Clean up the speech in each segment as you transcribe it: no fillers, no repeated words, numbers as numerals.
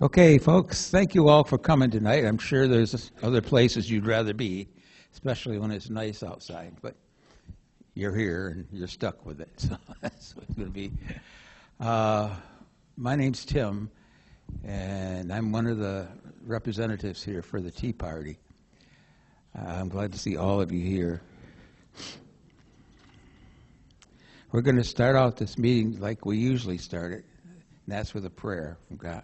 Okay, folks, thank you all for coming tonight. I'm sure there's other places you'd rather be, especially when it's nice outside, but you're here and you're stuck with it, so that's what it's going to be. My name's Tim, and I'm one of the representatives here for the Tea Party. I'm glad to see all of you here. We're going to start out this meeting like we usually start it, and that's with a prayer from God.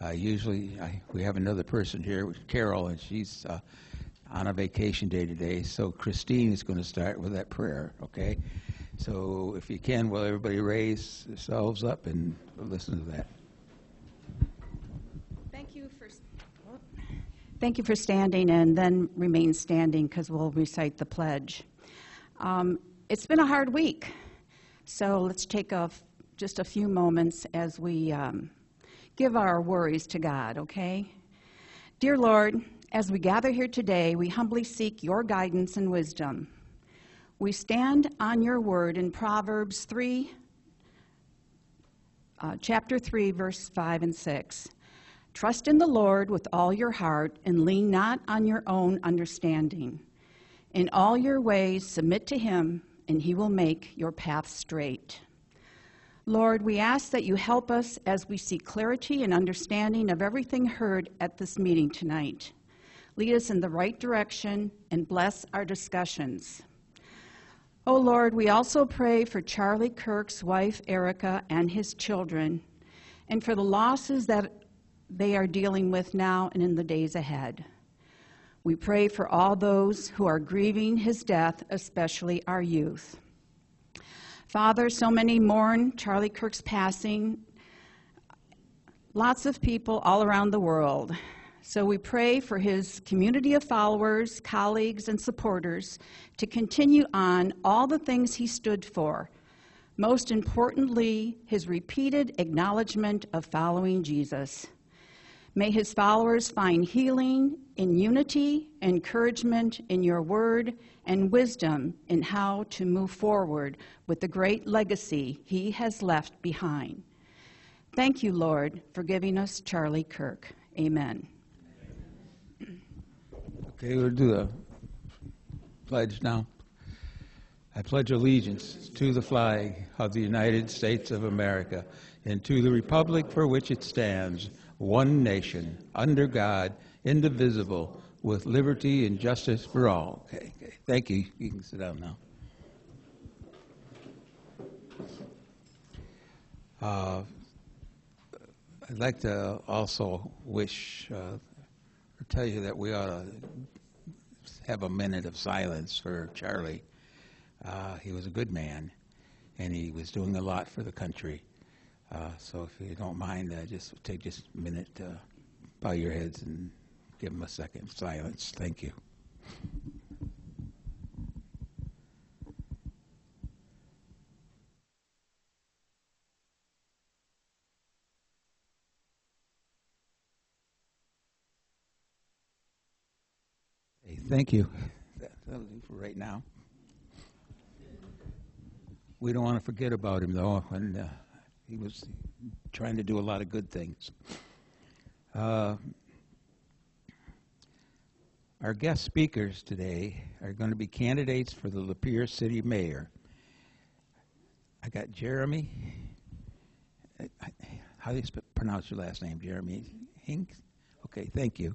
We have another person here, Carol, and she's on a vacation day today, so Christine is going to start with that prayer, okay? So if you can, will everybody raise themselves up and listen to that? Thank you for standing, and then remain standing because we'll recite the pledge. It's been a hard week, so let's take just a few moments as we give our worries to God, okay? Dear Lord, as we gather here today, we humbly seek your guidance and wisdom. We stand on your word in Proverbs chapter 3, verse 5 and 6. Trust in the Lord with all your heart and lean not on your own understanding. In all your ways submit to him, and he will make your path straight. Lord, we ask that you help us as we seek clarity and understanding of everything heard at this meeting tonight. Lead us in the right direction and bless our discussions. Oh Lord, we also pray for Charlie Kirk's wife, Erica, and his children, and for the losses that they are dealing with now and in the days ahead. We pray for all those who are grieving his death, especially our youth. Father, so many mourn Charlie Kirk's passing, lots of people all around the world. So we pray for his community of followers, colleagues, and supporters to continue on all the things he stood for. Most importantly, his repeated acknowledgement of following Jesus. May his followers find healing in unity, encouragement in your word, and wisdom in how to move forward with the great legacy he has left behind. Thank you, Lord, for giving us Charlie Kirk. Amen. Okay, we'll do the pledge now. I pledge allegiance to the flag of the United States of America and to the republic for which it stands, one nation, under God, indivisible, with liberty and justice for all. Okay. Thank you. You can sit down now. I'd like to also tell you that we ought to have a minute of silence for Charlie. He was a good man, and he was doing a lot for the country. So if you don't mind, just take a minute to bow your heads and give him a second of silence. Thank you. Hey, thank you. That'll do for right now. We don't want to forget about him, though, and he was trying to do a lot of good things. Our guest speakers today are going to be candidates for the Lapeer City Mayor. I got Jeremy. How do you pronounce your last name, Jeremy? Hing? Okay, thank you.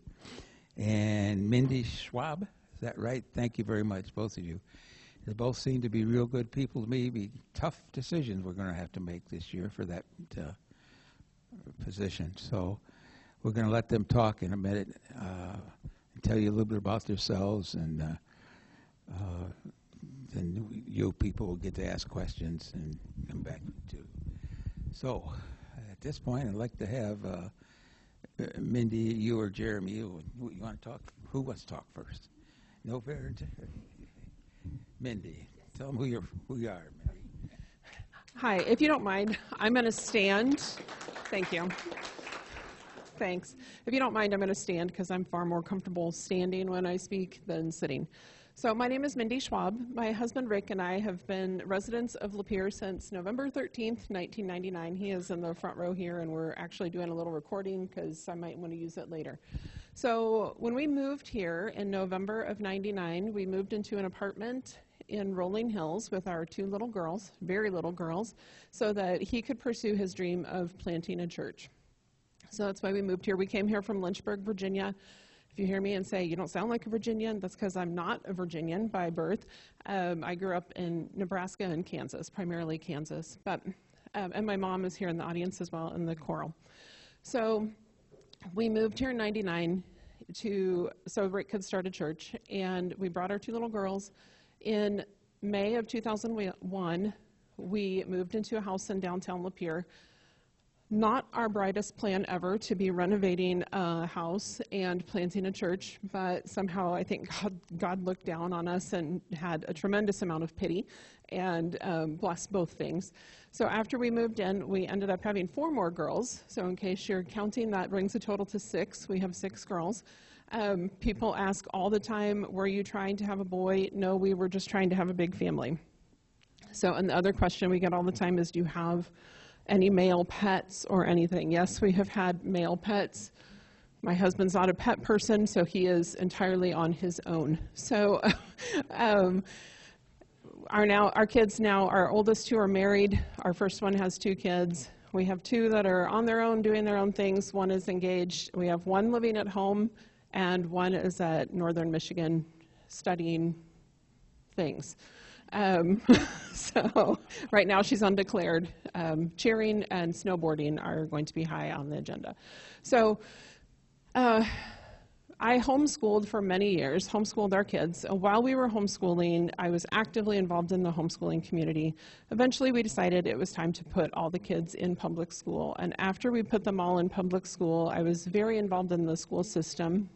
And Mindy Schwab, is that right? Thank you very much, both of you. They both seem to be real good people to me. Be tough decisions we're going to have to make this year for that position. So we're going to let them talk in a minute and tell you a little bit about themselves, and then you people will get to ask questions and come back to. So at this point, I'd like to have Mindy, you or Jeremy. You want to talk? Who wants to talk first? No fair. Mindy, tell them who you are, Mindy. Hi, if you don't mind, I'm going to stand. Thank you. Thanks. If you don't mind, I'm going to stand because I'm far more comfortable standing when I speak than sitting. So my name is Mindy Schwab. My husband Rick and I have been residents of Lapeer since November 13th, 1999. He is in the front row here, and we're actually doing a little recording because I might want to use it later. So when we moved here in November of 99, we moved into an apartment in Rolling Hills with our 2 little girls, very little girls, so that he could pursue his dream of planting a church. So that's why we moved here. We came here from Lynchburg, Virginia. If you hear me and say, you don't sound like a Virginian, that's because I'm not a Virginian by birth. I grew up in Nebraska and Kansas, primarily Kansas. But and my mom is here in the audience as well in the choral. So we moved here in 99 so Rick could start a church. And we brought our 2 little girls. In May of 2001, we moved into a house in downtown Lapeer. Not our brightest plan ever to be renovating a house and planting a church, but somehow I think God looked down on us and had a tremendous amount of pity and blessed both things. So after we moved in, we ended up having 4 more girls. So in case you're counting, that brings a total to 6. We have 6 girls. People ask all the time, were you trying to have a boy? No, we were just trying to have a big family. So, and the other question we get all the time is, do you have any male pets or anything? Yes, we have had male pets. My husband's not a pet person, so he is entirely on his own. So our kids now, our oldest 2 are married. Our first one has 2 kids. We have 2 that are on their own, doing their own things. 1 is engaged. We have 1 living at home, and 1 is at Northern Michigan studying things. So right now she's undeclared. Cheering and snowboarding are going to be high on the agenda. So I homeschooled for many years, homeschooled our kids. While we were homeschooling, I was actively involved in the homeschooling community. Eventually we decided it was time to put all the kids in public school. And after we put them all in public school, I was very involved in the school system.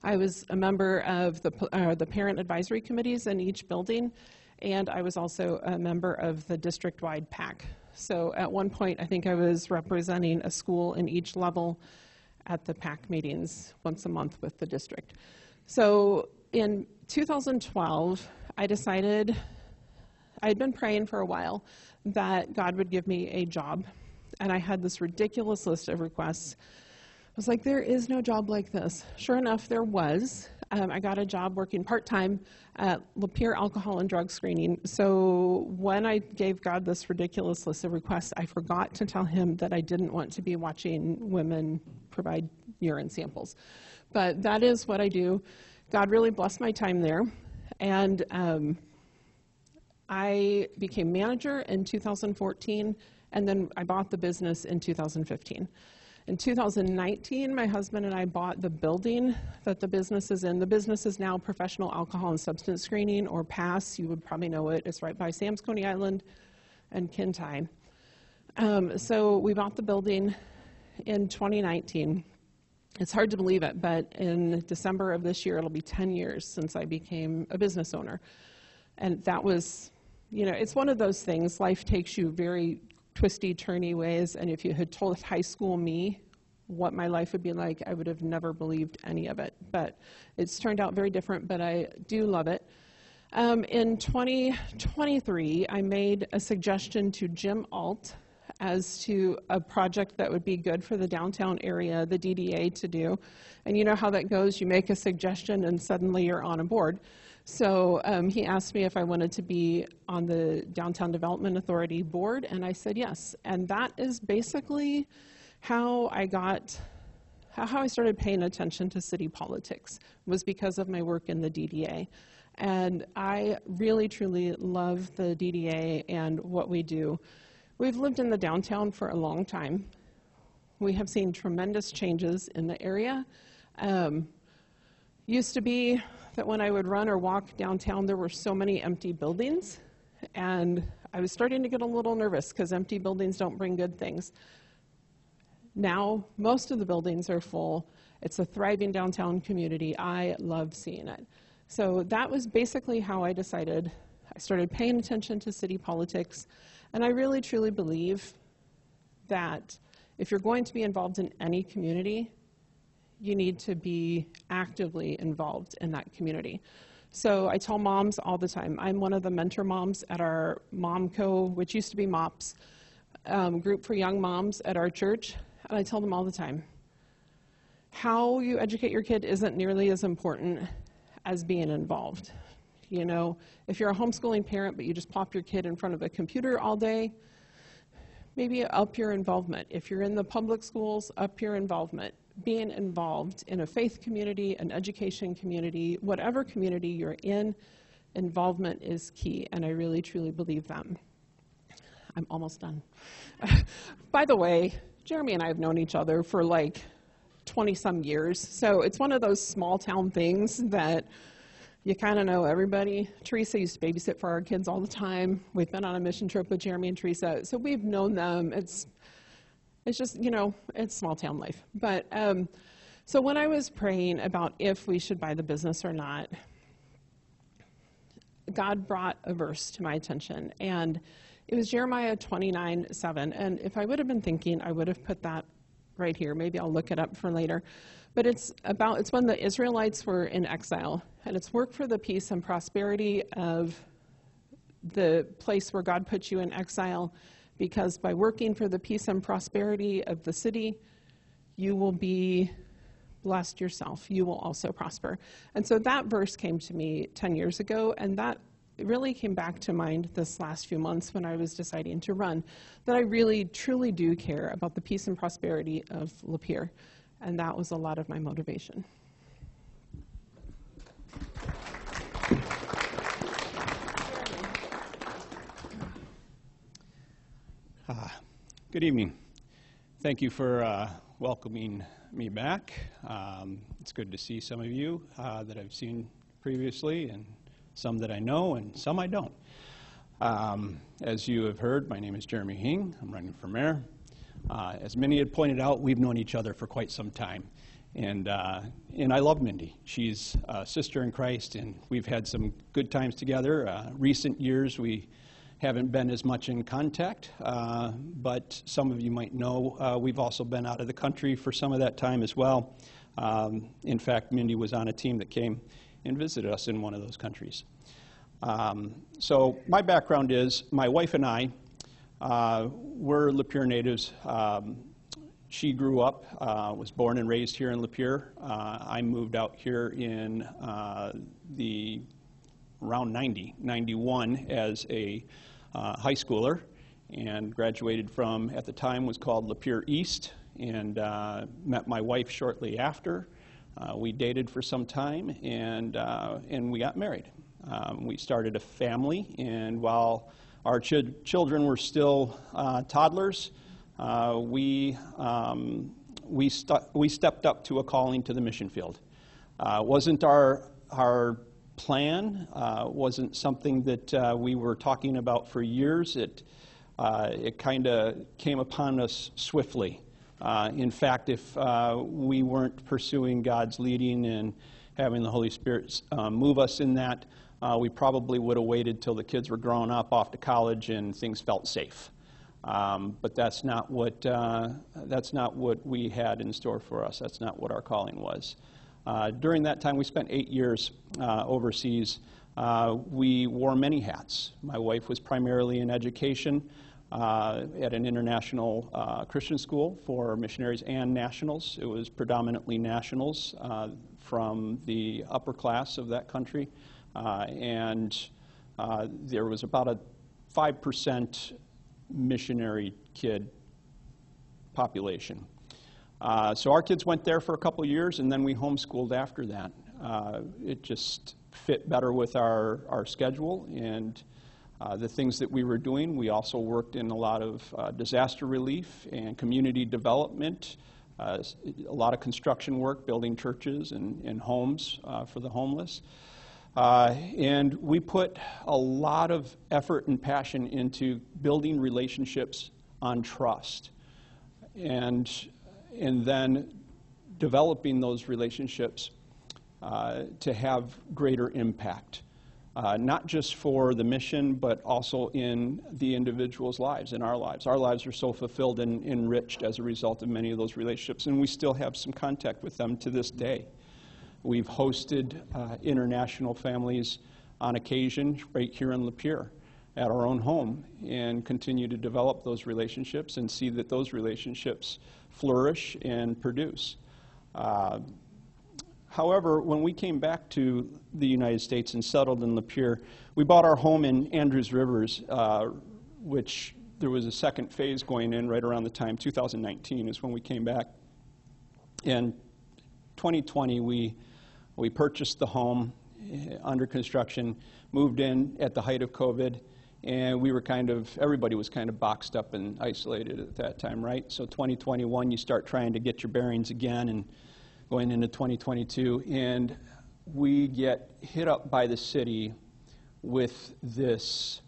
I was a member of the parent advisory committees in each building, and I was also a member of the district-wide PAC. So at one point, I think I was representing a school in each level at the PAC meetings once a month with the district. So in 2012, I decided, I had been praying for a while, that God would give me a job, and I had this ridiculous list of requests. I was like, there is no job like this. Sure enough, there was. I got a job working part-time at Lapeer Alcohol and Drug Screening. So when I gave God this ridiculous list of requests, I forgot to tell him that I didn't want to be watching women provide urine samples. But that is what I do. God really blessed my time there. And I became manager in 2014, and then I bought the business in 2015. In 2019, my husband and I bought the building that the business is in. The business is now Professional Alcohol and Substance Screening, or PASS. You would probably know it. It's right by Sam's Coney Island and Kintyre. So we bought the building in 2019. It's hard to believe it, but in December of this year, it'll be 10 years since I became a business owner. And that was, it's one of those things. Life takes you very twisty, turny ways, and if you had told high school me what my life would be like, I would have never believed any of it. But it's turned out very different, but I do love it. In 2023, I made a suggestion to Jim Alt as to a project that would be good for the downtown area, the DDA, to do. And you know how that goes. You make a suggestion, and suddenly you're on a board. So he asked me if I wanted to be on the Downtown Development Authority board, and I said yes. And that is basically how I started paying attention to city politics, was because of my work in the DDA. And I really, truly love the DDA and what we do. We've lived in the downtown for a long time. We have seen tremendous changes in the area. Used to be that when I would run or walk downtown, there were so many empty buildings, and I was starting to get a little nervous because empty buildings don't bring good things. Now, most of the buildings are full. It's a thriving downtown community. I love seeing it. So that was basically how I decided. I started paying attention to city politics, and I really, truly believe that if you're going to be involved in any community, you need to be actively involved in that community. So I tell moms all the time, I'm one of the mentor moms at our MomCo, which used to be MOPS, group for young moms at our church, and I tell them all the time, how you educate your kid isn't nearly as important as being involved. You know, if you're a homeschooling parent but you just plop your kid in front of a computer all day, maybe up your involvement. If you're in the public schools, up your involvement. Being involved in a faith community, an education community, whatever community you're in, involvement is key, and I really, truly believe that. I'm almost done. By the way, Jeremy and I have known each other for like 20-some years, so it's one of those small-town things that you kind of know everybody. Teresa used to babysit for our kids all the time. We've been on a mission trip with Jeremy and Teresa, so we've known them. It's just, you know, it's small-town life. But so when I was praying about if we should buy the business or not, God brought a verse to my attention, and it was Jeremiah 29:7. And if I would have been thinking, I would have put that right here. Maybe I'll look it up for later. But it's when the Israelites were in exile, and it's work for the peace and prosperity of the place where God put you in exile, because by working for the peace and prosperity of the city, you will be blessed yourself. You will also prosper. And so that verse came to me 10 years ago, and that really came back to mind this last few months when I was deciding to run, that I really, truly do care about the peace and prosperity of Lapeer. And that was a lot of my motivation. Good evening. Thank you for welcoming me back. It's good to see some of you that I've seen previously, and some that I know, and some I don't. As you have heard, my name is Jeremy Hing. I'm running for mayor. As many had pointed out, we've known each other for quite some time. And I love Mindy. She's a sister in Christ, and we've had some good times together. Recent years, we haven't been as much in contact, but some of you might know we've also been out of the country for some of that time as well. In fact, Mindy was on a team that came and visited us in one of those countries. So my background is, my wife and I, we're Lapeer natives. She grew up, was born and raised here in Lapeer. I moved out here in around 91 as a high schooler, and graduated from, at the time was called Lapeer East, and met my wife shortly after. We dated for some time, and we got married. We started a family, and while our children were still toddlers, we stepped up to a calling to the mission field. Wasn't our plan, wasn't something that we were talking about for years. It kind of came upon us swiftly. In fact, if we weren't pursuing God's leading and having the Holy Spirit move us in that, we probably would have waited till the kids were grown up, off to college, and things felt safe. But that's not what we had in store for us. That's not what our calling was. During that time, we spent 8 years overseas. We wore many hats. My wife was primarily in education at an international Christian school for missionaries and nationals. It was predominantly nationals from the upper class of that country. And there was about a 5% missionary kid population. So our kids went there for a couple years, and then we homeschooled after that. It just fit better with our schedule and the things that we were doing. We also worked in a lot of disaster relief and community development, a lot of construction work, building churches and homes for the homeless. And we put a lot of effort and passion into building relationships on trust, and then developing those relationships to have greater impact, not just for the mission, but also in the individuals' lives, in our lives. Our lives are so fulfilled and enriched as a result of many of those relationships, and we still have some contact with them to this day. We've hosted international families on occasion right here in Lapeer at our own home, and continue to develop those relationships and see that those relationships flourish and produce. However, when we came back to the United States and settled in Lapeer, we bought our home in Andrews Rivers, which there was a second phase going in right around the time, 2019 is when we came back. In 2020, we purchased the home under construction, moved in at the height of COVID, and we were everybody was kind of boxed up and isolated at that time, right? So 2021, you start trying to get your bearings again, and going into 2022, and we get hit up by the city with this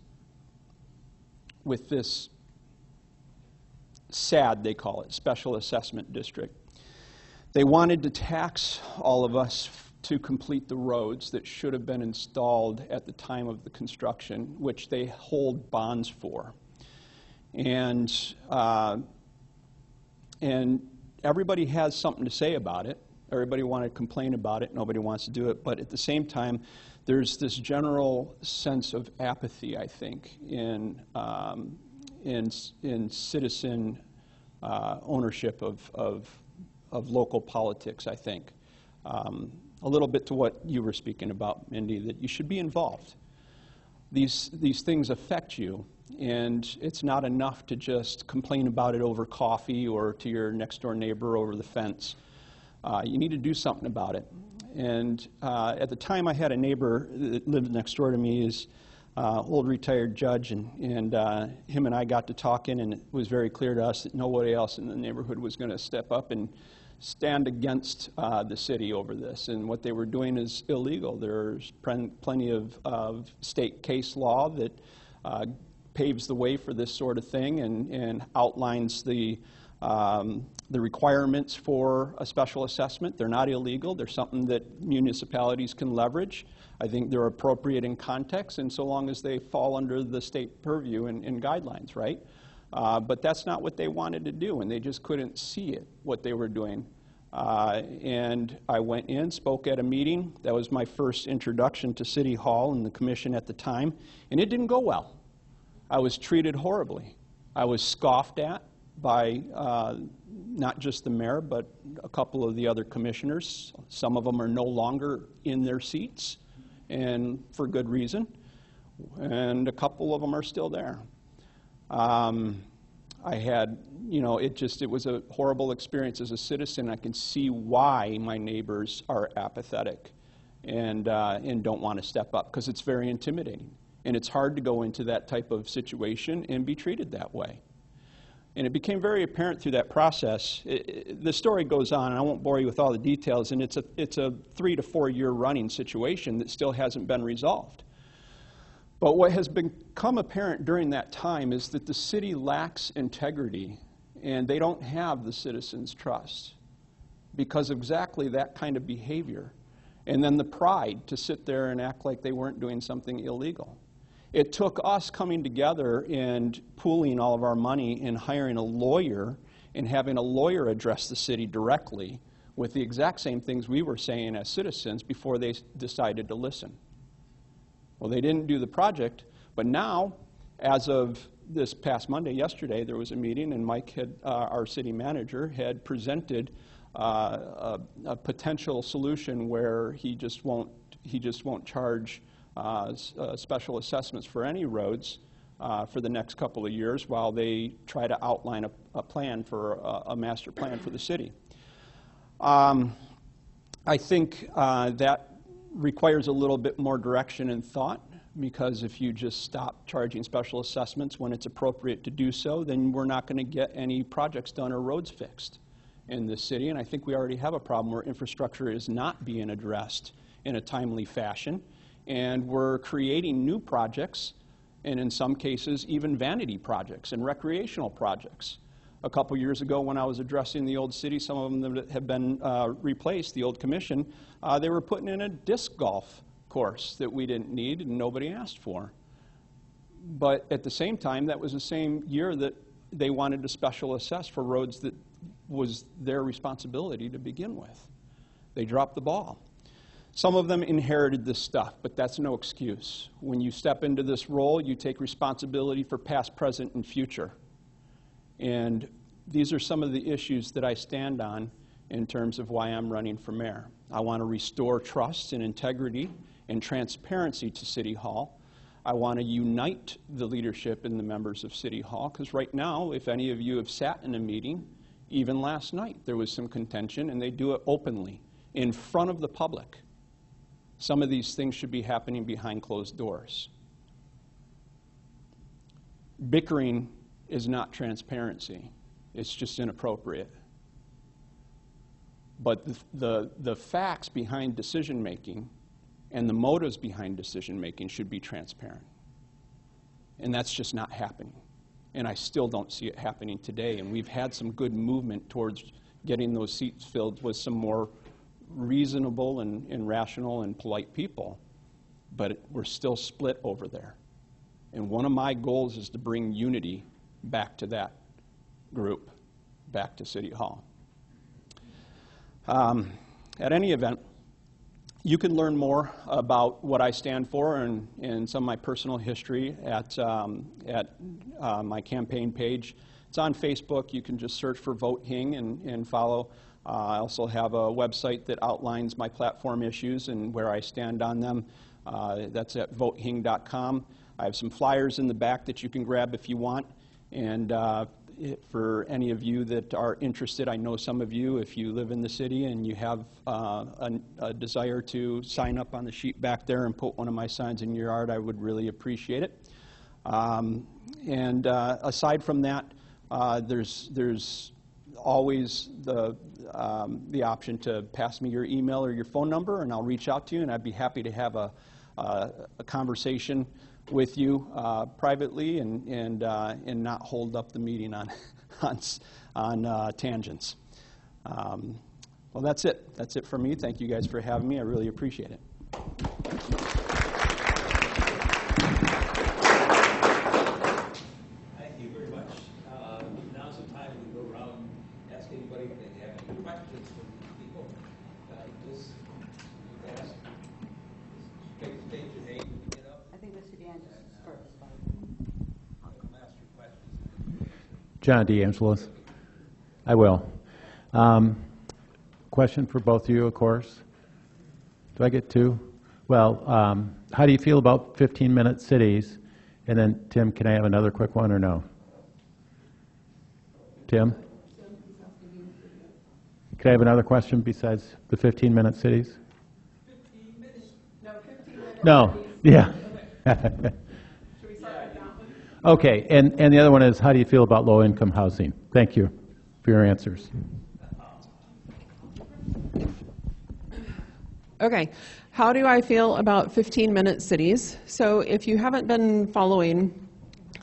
SAD, they call it, Special Assessment District. They wanted to tax all of us to complete the roads that should have been installed at the time of the construction, which they hold bonds for. And everybody has something to say about it. Everybody wanted to complain about it. Nobody wants to do it. But at the same time, there's this general sense of apathy, I think, in citizen ownership of local politics, I think. A little bit to what you were speaking about, Mindy, that you should be involved. These things affect you, and it's not enough to just complain about it over coffee or to your next door neighbor over the fence. You need to do something about it. And at the time, I had a neighbor that lived next door to me, is old retired judge, and him and I got to talking, and it was very clear to us that nobody else in the neighborhood was going to step up and stand against the city over this. And what they were doing is illegal. There's plenty of state case law that paves the way for this sort of thing and outlines the requirements for a special assessment. They're not illegal. They're something that municipalities can leverage. I think they're appropriate in context, and so long as they fall under the state purview and guidelines, right? But that's not what they wanted to do, and they just couldn't see it, what they were doing. And I went in, spoke at a meeting. That was my first introduction to City Hall and the commission at the time, and it didn't go well. I was treated horribly. I was scoffed at by not just the mayor, but a couple of the other commissioners. Some of them are no longer in their seats, and for good reason, and a couple of them are still there. I had, it was a horrible experience as a citizen. I can see why my neighbors are apathetic and don't want to step up, because it's very intimidating. And it's hard to go into that type of situation and be treated that way. And it became very apparent through that process. The story goes on, and I won't bore you with all the details, and it's a 3 to 4 year running situation that still hasn't been resolved. But what has become apparent during that time is that the city lacks integrity, and they don't have the citizens' trust because of exactly that kind of behavior. And then the pride to sit there and act like they weren't doing something illegal. It took us coming together and pooling all of our money and hiring a lawyer and having a lawyer address the city directly with the exact same things we were saying as citizens before they decided to listen. Well, they didn't do the project, but now, as of this past Monday, yesterday, there was a meeting, and Mike, our city manager, had presented a potential solution where he just won't charge special assessments for any roads for the next couple of years while they try to outline a plan for a master plan for the city. I think that requires a little bit more direction and thought, because if you just stop charging special assessments when it's appropriate to do so, then we're not going to get any projects done or roads fixed in this city. And I think we already have a problem where infrastructure is not being addressed in a timely fashion. And we're creating new projects, and in some cases, even vanity projects and recreational projects. A couple years ago, when I was addressing the old city, some of them that have been replaced, the old commission, they were putting in a disc golf course that we didn't need and nobody asked for. But at the same time, that was the same year that they wanted to special assess for roads that was their responsibility to begin with. They dropped the ball. Some of them inherited this stuff, but that's no excuse. When you step into this role, you take responsibility for past, present, and future. And these are some of the issues that I stand on in terms of why I'm running for mayor. I want to restore trust and integrity and transparency to City Hall. I want to unite the leadership and the members of City Hall, because right now, if any of you have sat in a meeting, even last night, there was some contention, and they do it openly, in front of the public. Some of these things should be happening behind closed doors. Bickering is not transparency. It's just inappropriate. But the facts behind decision-making and the motives behind decision-making should be transparent. And that's just not happening. And I still don't see it happening today. And we've had some good movement towards getting those seats filled with some more reasonable and rational and polite people. But we're still split over there. And one of my goals is to bring unity back to that group, back to City Hall. At any event, you can learn more about what I stand for and some of my personal history at my campaign page. It's on Facebook. You can just search for Vote Hing and follow. I also have a website that outlines my platform issues and where I stand on them. That's at votehing.com. I have some flyers in the back that you can grab if you want. And for any of you that are interested, I know some of you, if you live in the city and you have a desire to sign up on the sheet back there and put one of my signs in your yard, I would really appreciate it. Aside from that, there's always the option to pass me your email or your phone number, and I'll reach out to you, and I'd be happy to have a conversation with you privately and not hold up the meeting on tangents. Well, that's it. That's it for me. Thank you guys for having me. I really appreciate it. Thank you very much. Now's the time to go around and ask anybody if they have any questions from people. Just ask. State your name when you get up. I think Mr. DeAngelis first. I'll ask your questions. John DeAngelis. I will. Question for both of you, of course. Do I get two? Well, how do you feel about 15-minute cities? And then, Tim, can I have another quick one or no? Tim? Can I have another question besides the 15-minute cities? 15 minutes. No, 15 minutes. No. Yeah. Should we start with that one? Okay. And the other one is, how do you feel about low-income housing? Thank you for your answers. Okay, how do I feel about 15-minute cities? So if you haven't been following,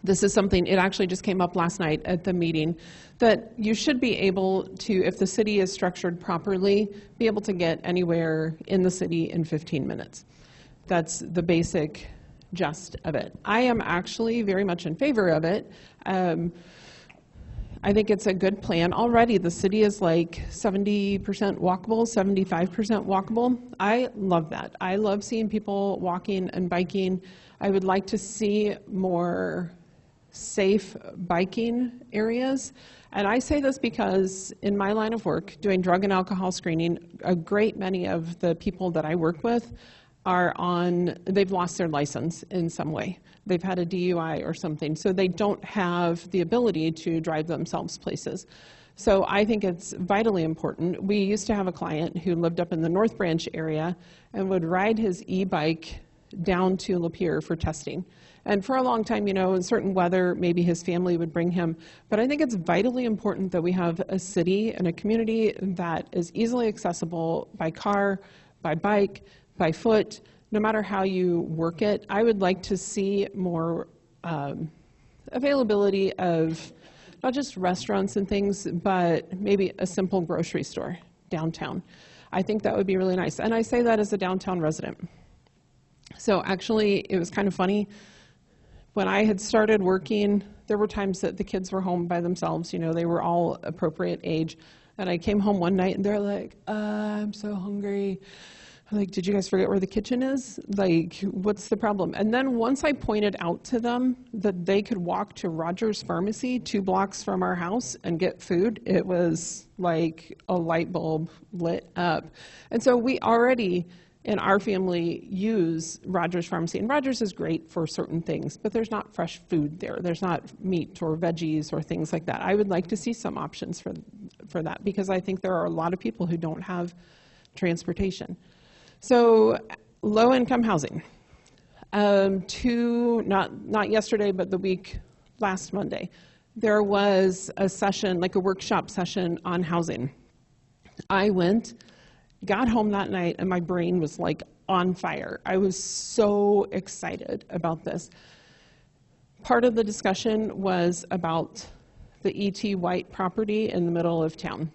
this is something, it actually just came up last night at the meeting, that you should be able to, if the city is structured properly, be able to get anywhere in the city in 15 minutes. That's the basic gist of it. I am actually very much in favor of it. I think it's a good plan. Already the city is like 70% walkable, 75% walkable. I love that. I love seeing people walking and biking. I would like to see more safe biking areas. And I say this because in my line of work, doing drug and alcohol screening, a great many of the people that I work with they've lost their license in some way. They've had a DUI or something, so they don't have the ability to drive themselves places. So I think it's vitally important. We used to have a client who lived up in the North Branch area and would ride his e-bike down to Lapeer for testing. And for a long time, you know, in certain weather, maybe his family would bring him. But I think it's vitally important that we have a city and a community that is easily accessible by car, by bike, by foot, no matter how you work it. I would like to see more availability of not just restaurants and things, but maybe a simple grocery store downtown. I think that would be really nice. And I say that as a downtown resident. So actually, it was kind of funny. When I had started working, there were times that the kids were home by themselves. You know, they were all appropriate age. And I came home one night and they're like, I'm so hungry. Like, did you guys forget where the kitchen is? Like, what's the problem? And then once I pointed out to them that they could walk to Rogers Pharmacy 2 blocks from our house and get food, it was like a light bulb lit up. And so we already, in our family, use Rogers Pharmacy. And Rogers is great for certain things, but there's not fresh food there. There's not meat or veggies or things like that. I would like to see some options for that, because I think there are a lot of people who don't have transportation. So low-income housing. Not yesterday, but the week last Monday, there was a session, like a workshop session on housing. I went, got home that night, and my brain was like on fire. I was so excited about this. Part of the discussion was about the E.T. White property in the middle of town.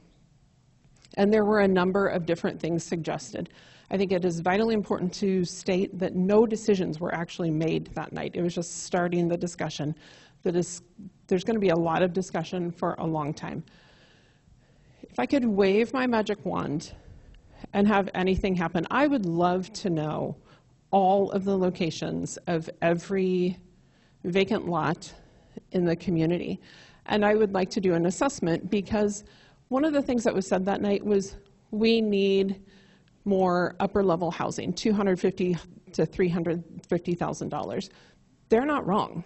And there were a number of different things suggested. I think it is vitally important to state that no decisions were actually made that night. It was just starting the discussion. There's going to be a lot of discussion for a long time. If I could wave my magic wand and have anything happen, I would love to know all of the locations of every vacant lot in the community. And I would like to do an assessment, because one of the things that was said that night was we need more upper-level housing, $250,000 to $350,000. They're not wrong.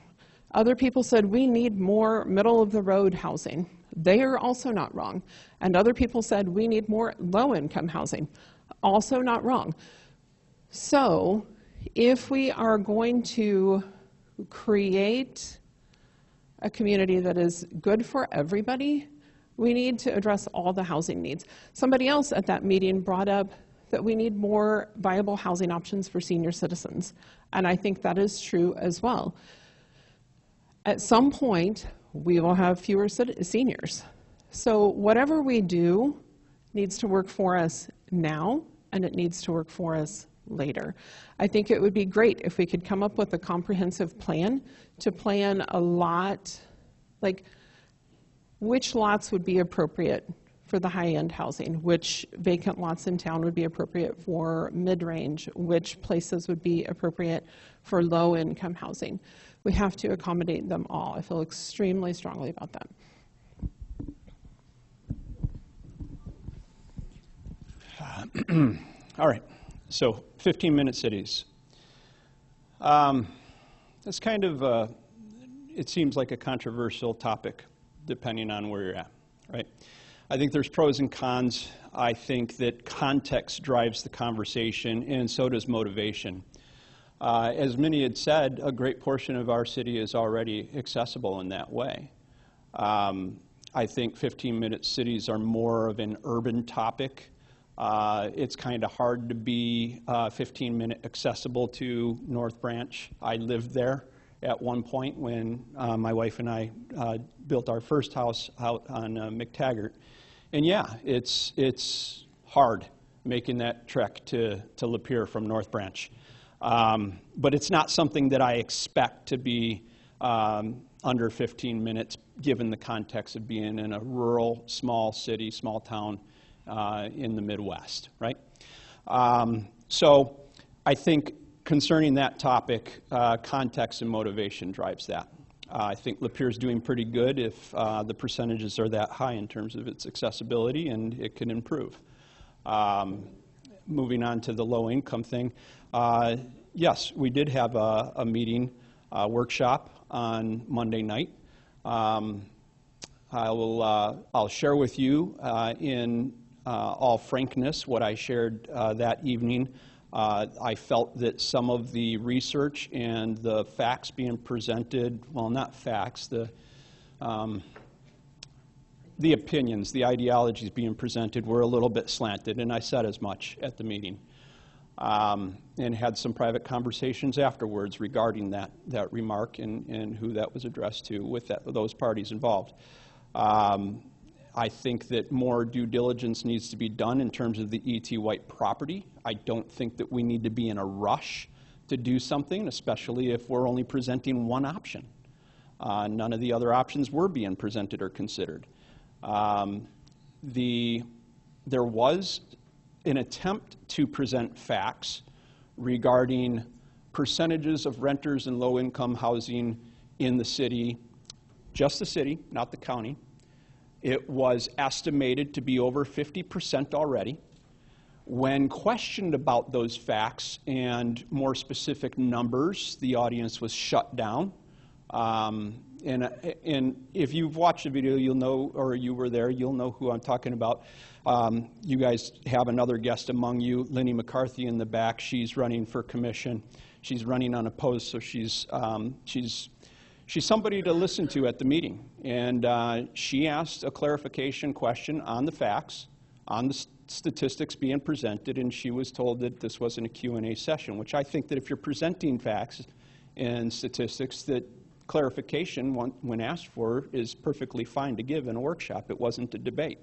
Other people said we need more middle-of-the-road housing. They are also not wrong. And other people said we need more low-income housing. Also not wrong. So if we are going to create a community that is good for everybody, we need to address all the housing needs. Somebody else at that meeting brought up that we need more viable housing options for senior citizens. And I think that is true as well. At some point, we will have fewer seniors. So whatever we do needs to work for us now, and it needs to work for us later. I think it would be great if we could come up with a comprehensive plan to plan a lot, like which lots would be appropriate for the high-end housing, which vacant lots in town would be appropriate for mid-range, which places would be appropriate for low-income housing. We have to accommodate them all. I feel extremely strongly about that. All right, so 15-minute cities. That's kind of, it seems like a controversial topic, depending on where you're at, right? I think there's pros and cons. I think that context drives the conversation, and so does motivation. As Mindy had said, a great portion of our city is already accessible in that way. I think 15-minute cities are more of an urban topic. It's kind of hard to be 15-minute accessible to North Branch. I lived there at one point when my wife and I built our first house out on McTaggart. And yeah, it's hard making that trek to Lapeer from North Branch. But it's not something that I expect to be under 15 minutes, given the context of being in a rural, small city, small town in the Midwest, right? So I think concerning that topic, context and motivation drives that. I think Lapeer's doing pretty good if the percentages are that high in terms of its accessibility, and it can improve. Moving on to the low-income thing, yes, we did have a meeting, workshop on Monday night. I'll share with you in all frankness what I shared that evening. I felt that some of the research and the facts being presented, well, not facts, the opinions, the ideologies being presented were a little bit slanted, and I said as much at the meeting, and had some private conversations afterwards regarding that remark and who that was addressed to with those parties involved. I think that more due diligence needs to be done in terms of the E.T. White property. I don't think that we need to be in a rush to do something, especially if we're only presenting one option. None of the other options were being presented or considered. There was an attempt to present facts regarding percentages of renters and low-income housing in the city, just the city, not the county. It was estimated to be over 50% already. When questioned about those facts and more specific numbers, the audience was shut down. And if you've watched the video, you'll know, or you were there, you'll know who I'm talking about. You guys have another guest among you, Lindy McCarthy in the back. She's running for commission. She's running unopposed, so she's somebody to listen to at the meeting. And she asked a clarification question on the facts, on the statistics being presented, and she was told that this wasn't a Q&A session, which I think that if you're presenting facts and statistics, that clarification, when asked for, is perfectly fine to give in a workshop. It wasn't a debate.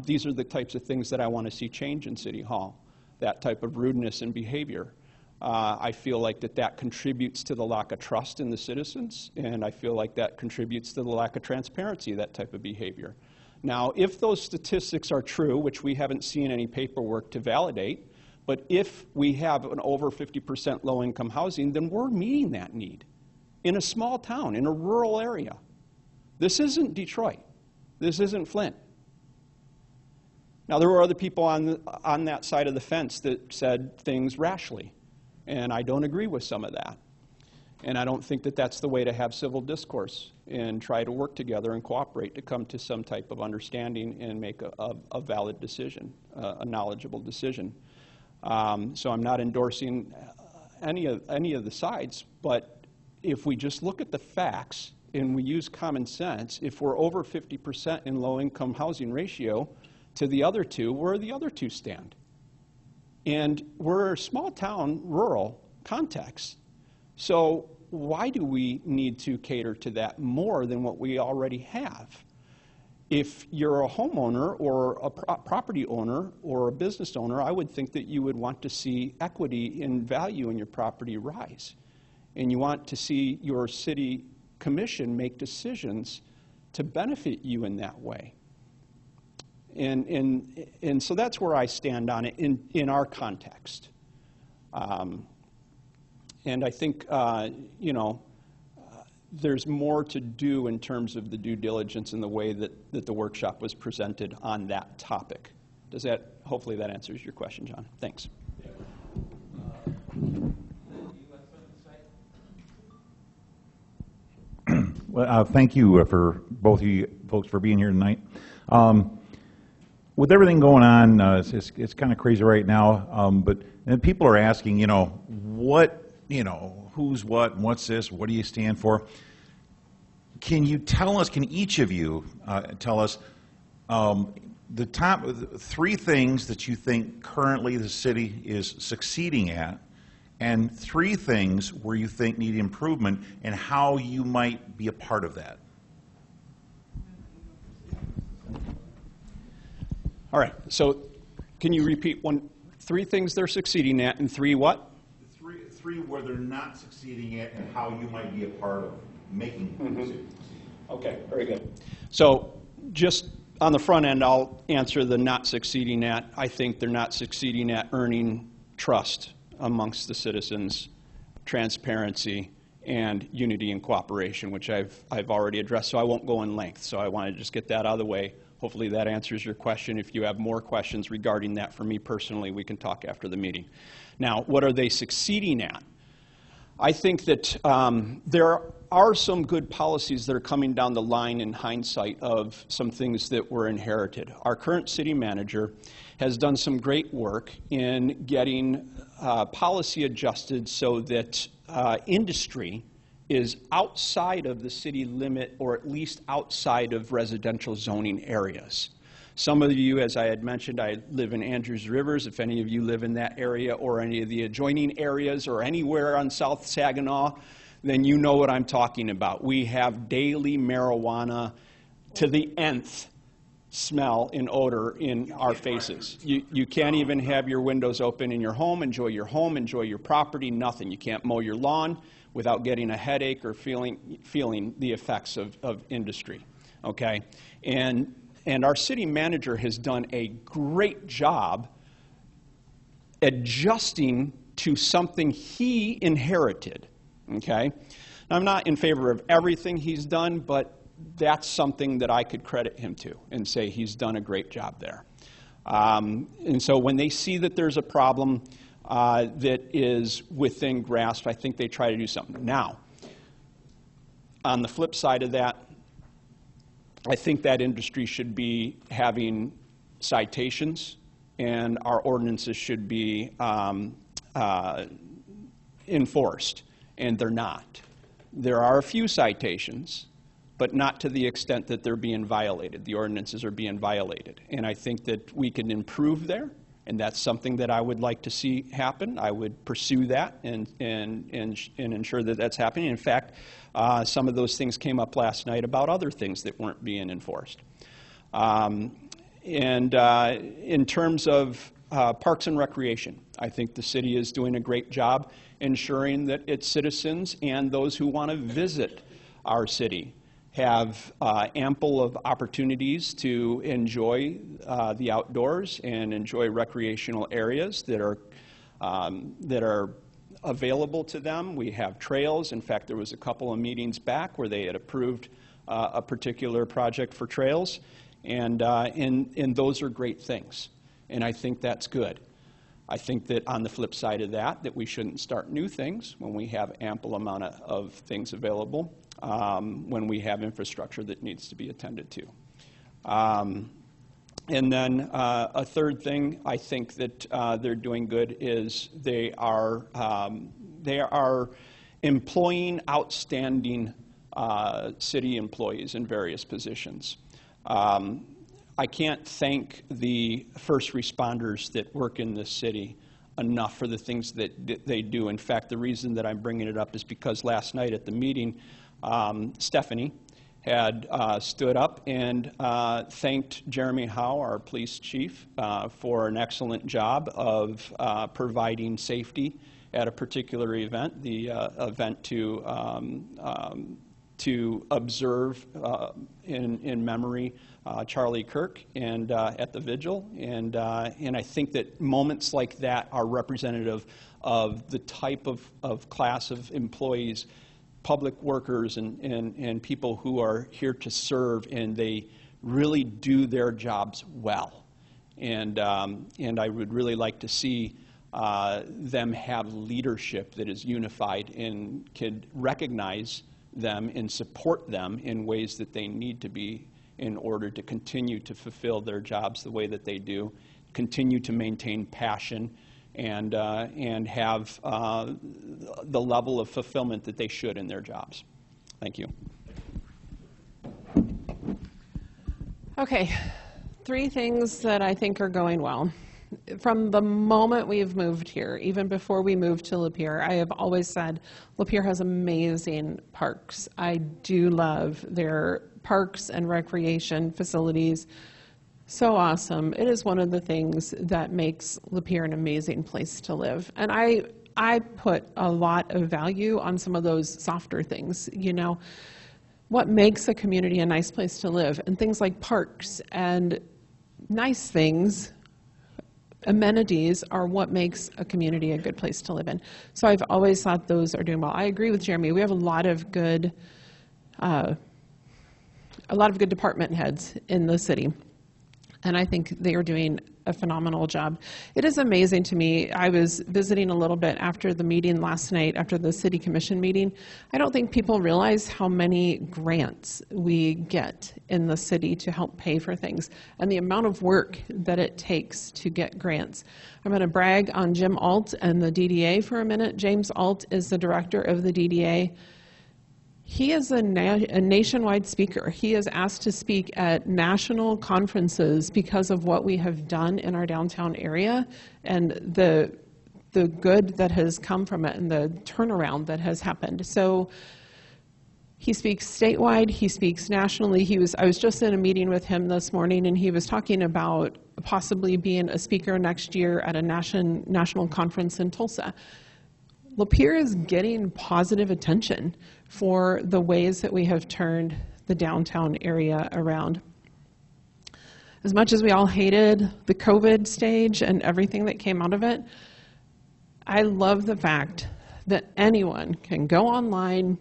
These are the types of things that I want to see change in City Hall, that type of rudeness and behavior. I feel like that contributes to the lack of trust in the citizens, and I feel like that contributes to the lack of transparency, that type of behavior. Now, if those statistics are true, which we haven't seen any paperwork to validate, but if we have an over 50% low-income housing, then we're meeting that need in a small town, in a rural area. This isn't Detroit. This isn't Flint. Now, there were other people on that side of the fence that said things rashly, and I don't agree with some of that. And I don't think that that's the way to have civil discourse and try to work together and cooperate to come to some type of understanding and make a valid decision, a knowledgeable decision. So I'm not endorsing any of the sides, but if we just look at the facts and we use common sense, if we're over 50% in low-income housing ratio to the other two, where do the other two stand? And we're a small town, rural context. So why do we need to cater to that more than what we already have? If you're a homeowner or a property owner or a business owner, I would think that you would want to see equity in value in your property rise. And you want to see your city commission make decisions to benefit you in that way. And so that's where I stand on it in our context. And I think, there's more to do in terms of the due diligence in the way that the workshop was presented on that topic. Hopefully that answers your question, John. Thanks. Well, thank you for both of you folks for being here tonight. With everything going on, it's kind of crazy right now, but people are asking, who's what, and what's this, what do you stand for? Can each of you tell us the top 3 things that you think currently the city is succeeding at, and 3 things where you think need improvement, and how you might be a part of that? All right, so can you repeat 3 things they're succeeding at, and 3 what? 3 where they're not succeeding at, and how you might be a part of making decisions. Okay, very good. So just on the front end, I'll answer the not succeeding at. I think they're not succeeding at earning trust amongst the citizens, transparency, and unity and cooperation, which I've already addressed, so I won't go in length. So I want to just get that out of the way. Hopefully that answers your question. If you have more questions regarding that for me personally, we can talk after the meeting. Now, what are they succeeding at? I think that there are some good policies that are coming down the line in hindsight of some things that were inherited. Our current city manager has done some great work in getting policy adjusted so that industry is outside of the city limit, or at least outside of residential zoning areas. Some of you, as I had mentioned, I live in Andrews Rivers. If any of you live in that area or any of the adjoining areas or anywhere on South Saginaw, then you know what I'm talking about. We have daily marijuana to the nth smell and odor in our faces. You can't even have your windows open in your home, enjoy your property, nothing. You can't mow your lawn without getting a headache or feeling the effects of industry, okay? And our city manager has done a great job adjusting to something he inherited, okay? Now, I'm not in favor of everything he's done, but that's something that I could credit him to and say he's done a great job there. And so when they see that there's a problem that is within grasp, I think they try to do something. Now, on the flip side of that, I think that industry should be having citations, and our ordinances should be enforced, and they're not. There are a few citations, but not to the extent that they're being violated. The ordinances are being violated. And I think that we can improve there, and that's something that I would like to see happen. I would pursue that and ensure that that's happening. In fact, some of those things came up last night about other things that weren't being enforced. In terms of Parks and Recreation, I think the city is doing a great job ensuring that its citizens and those who want to visit our city have ample of opportunities to enjoy the outdoors and enjoy recreational areas that are available to them. We have trails. In fact, there was a couple of meetings back where they had approved a particular project for trails, and those are great things, and I think that's good. I think that on the flip side of that we shouldn't start new things when we have ample amount of things available, when we have infrastructure that needs to be attended to. And then a third thing I think that they're doing good is they are employing outstanding city employees in various positions. I can't thank the first responders that work in this city enough for the things that they do. In fact, the reason that I'm bringing it up is because last night at the meeting, Stephanie had stood up and thanked Jeremy Howe, our police chief, for an excellent job of providing safety at a particular event, the event to observe in memory Charlie Kirk and at the vigil, and I think that moments like that are representative of the type of class of employees, public workers and people who are here to serve, and they really do their jobs well. And I would really like to see them have leadership that is unified and can recognize them and support them in ways that they need to be in order to continue to fulfill their jobs the way that they do, continue to maintain passion, and have the level of fulfillment that they should in their jobs. Thank you. Okay, 3 things that I think are going well. From the moment we've moved here, even before we moved to Lapeer, I have always said Lapeer has amazing parks. I do love their parks and recreation facilities. So awesome. It is one of the things that makes Lapeer an amazing place to live. And I put a lot of value on some of those softer things, you know, what makes a community a nice place to live, and things like parks and nice things. Amenities are what makes a community a good place to live in. So I've always thought those are doing well. I agree with Jeremy. We have a lot of good department heads in the city, and I think they are doing a phenomenal job. It is amazing to me. I was visiting a little bit after the meeting last night, after the city commission meeting. I don't think people realize how many grants we get in the city to help pay for things and the amount of work that it takes to get grants. I'm going to brag on Jim Alt and the DDA for a minute. James Alt is the director of the DDA. He is a nationwide speaker. He is asked to speak at national conferences because of what we have done in our downtown area and the good that has come from it and the turnaround that has happened. So he speaks statewide, he speaks nationally. I was just in a meeting with him this morning, and he was talking about possibly being a speaker next year at a national conference in Tulsa. Lapeer is getting positive attention for the ways that we have turned the downtown area around. As much as we all hated the COVID stage and everything that came out of it, I love the fact that anyone can go online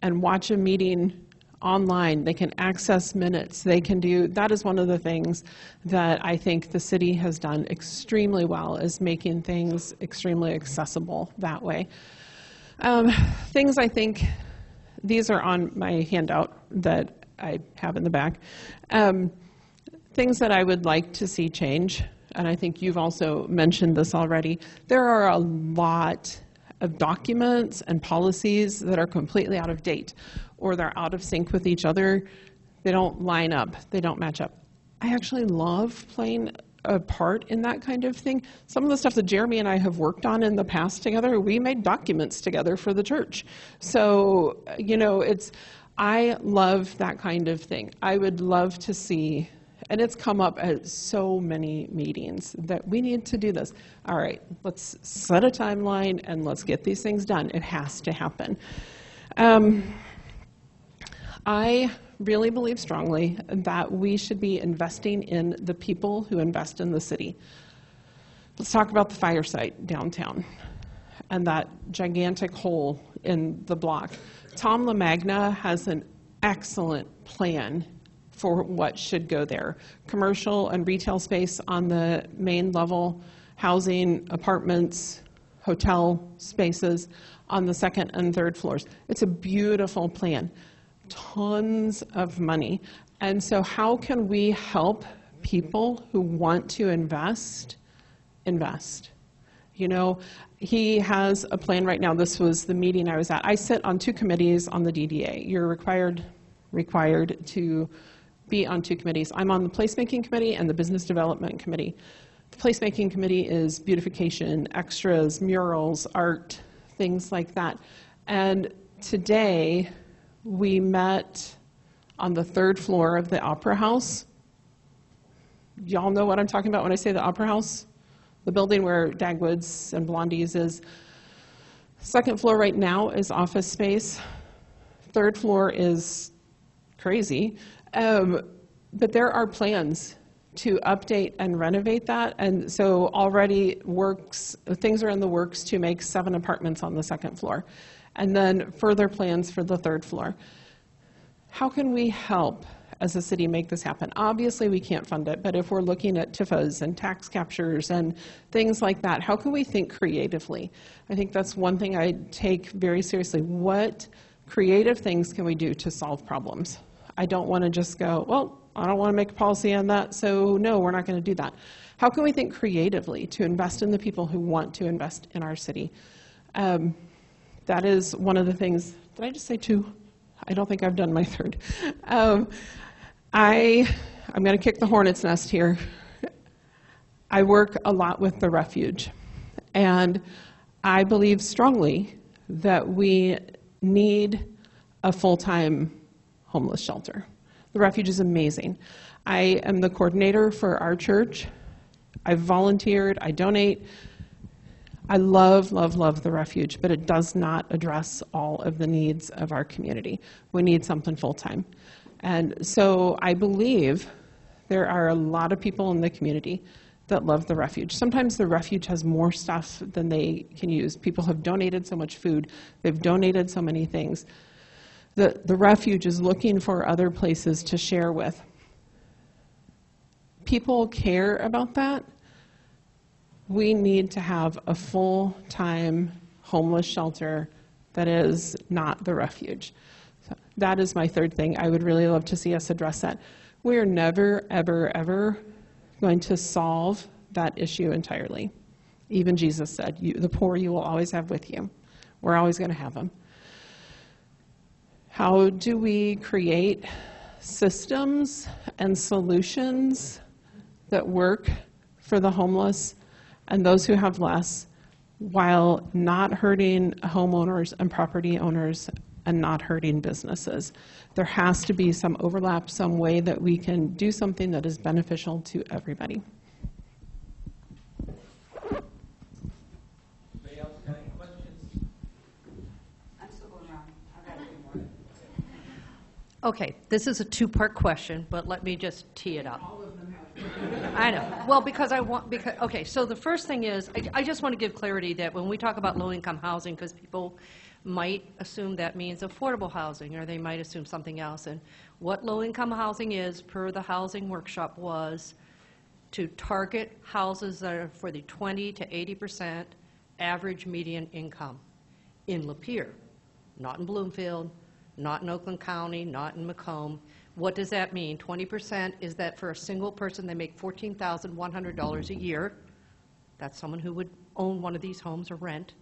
and watch a meeting online. They can access minutes. They can do, that is one of the things that I think the city has done extremely well, is making things extremely accessible that way. Things I think, these are on my handout that I have in the back. Things that I would like to see change, and I think you've also mentioned this already. There are a lot of documents and policies that are completely out of date, or they're out of sync with each other. They don't line up. They don't match up. I actually love playing a part in that kind of thing. Some of the stuff that Jeremy and I have worked on in the past together, we made documents together for the church. So, you know, I love that kind of thing. I would love to see, and it's come up at so many meetings, that we need to do this. All right, let's set a timeline and let's get these things done. It has to happen. I really believe strongly that we should be investing in the people who invest in the city. Let's talk about the fire site downtown and that gigantic hole in the block. Tom LaMagna has an excellent plan for what should go there. Commercial and retail space on the main level, housing, apartments, hotel spaces on the second and third floors. It's a beautiful plan. Tons of money. And so how can we help people who want to invest? You know, he has a plan right now. This was the meeting I was at. I sit on 2 committees on the DDA. You're required to be on 2 committees. I'm on the placemaking committee and the business development committee. The placemaking committee is beautification, extras, murals, art, things like that. And today, we met on the 3rd floor of the Opera House. Y'all know what I'm talking about when I say the Opera House? The building where Dagwood's and Blondie's is. 2nd floor right now is office space. 3rd floor is crazy. But there are plans to update and renovate that. And so already things are in the works to make 7 apartments on the 2nd floor. And then further plans for the 3rd floor. How can we help as a city make this happen? Obviously, we can't fund it, but if we're looking at TIFAs and tax captures and things like that, how can we think creatively? I think that's one thing I take very seriously. What creative things can we do to solve problems? I don't want to just go, well, I don't want to make a policy on that, so no, we're not going to do that. How can we think creatively to invest in the people who want to invest in our city? That is one of the things. Did I just say 2? I don't think I've done my 3rd. I'm going to kick the hornet's nest here. I work a lot with the refuge, and I believe strongly that we need a full-time homeless shelter. The refuge is amazing. I am the coordinator for our church. I've volunteered. I donate. I love, love, love the refuge, but it does not address all of the needs of our community. We need something full-time. And so I believe there are a lot of people in the community that love the refuge. Sometimes the refuge has more stuff than they can use. People have donated so much food. They've donated so many things. The refuge is looking for other places to share with. People care about that. We need to have a full-time homeless shelter that is not the refuge. So that is my 3rd thing. I would really love to see us address that. We are never, ever, ever going to solve that issue entirely. Even Jesus said, the poor you will always have with you. We're always going to have them. How do we create systems and solutions that work for the homeless and those who have less, while not hurting homeowners and property owners and not hurting businesses? There has to be some overlap, some way that we can do something that is beneficial to everybody. Anybody else got any questions? I'm still going around. I've got a few more. Okay, this is a 2-part question, but let me just tee it up. All of them have I know. Well, because okay, so the first thing is, I just want to give clarity that when we talk about low-income housing, because people might assume that means affordable housing, or they might assume something else. And what low-income housing is, per the housing workshop, was to target houses that are for the 20 to 80% average median income in Lapeer, not in Bloomfield, not in Oakland County, not in Macomb. What does that mean? 20% is that for a single person, they make $14,100 a year. That's someone who would own one of these homes or rent.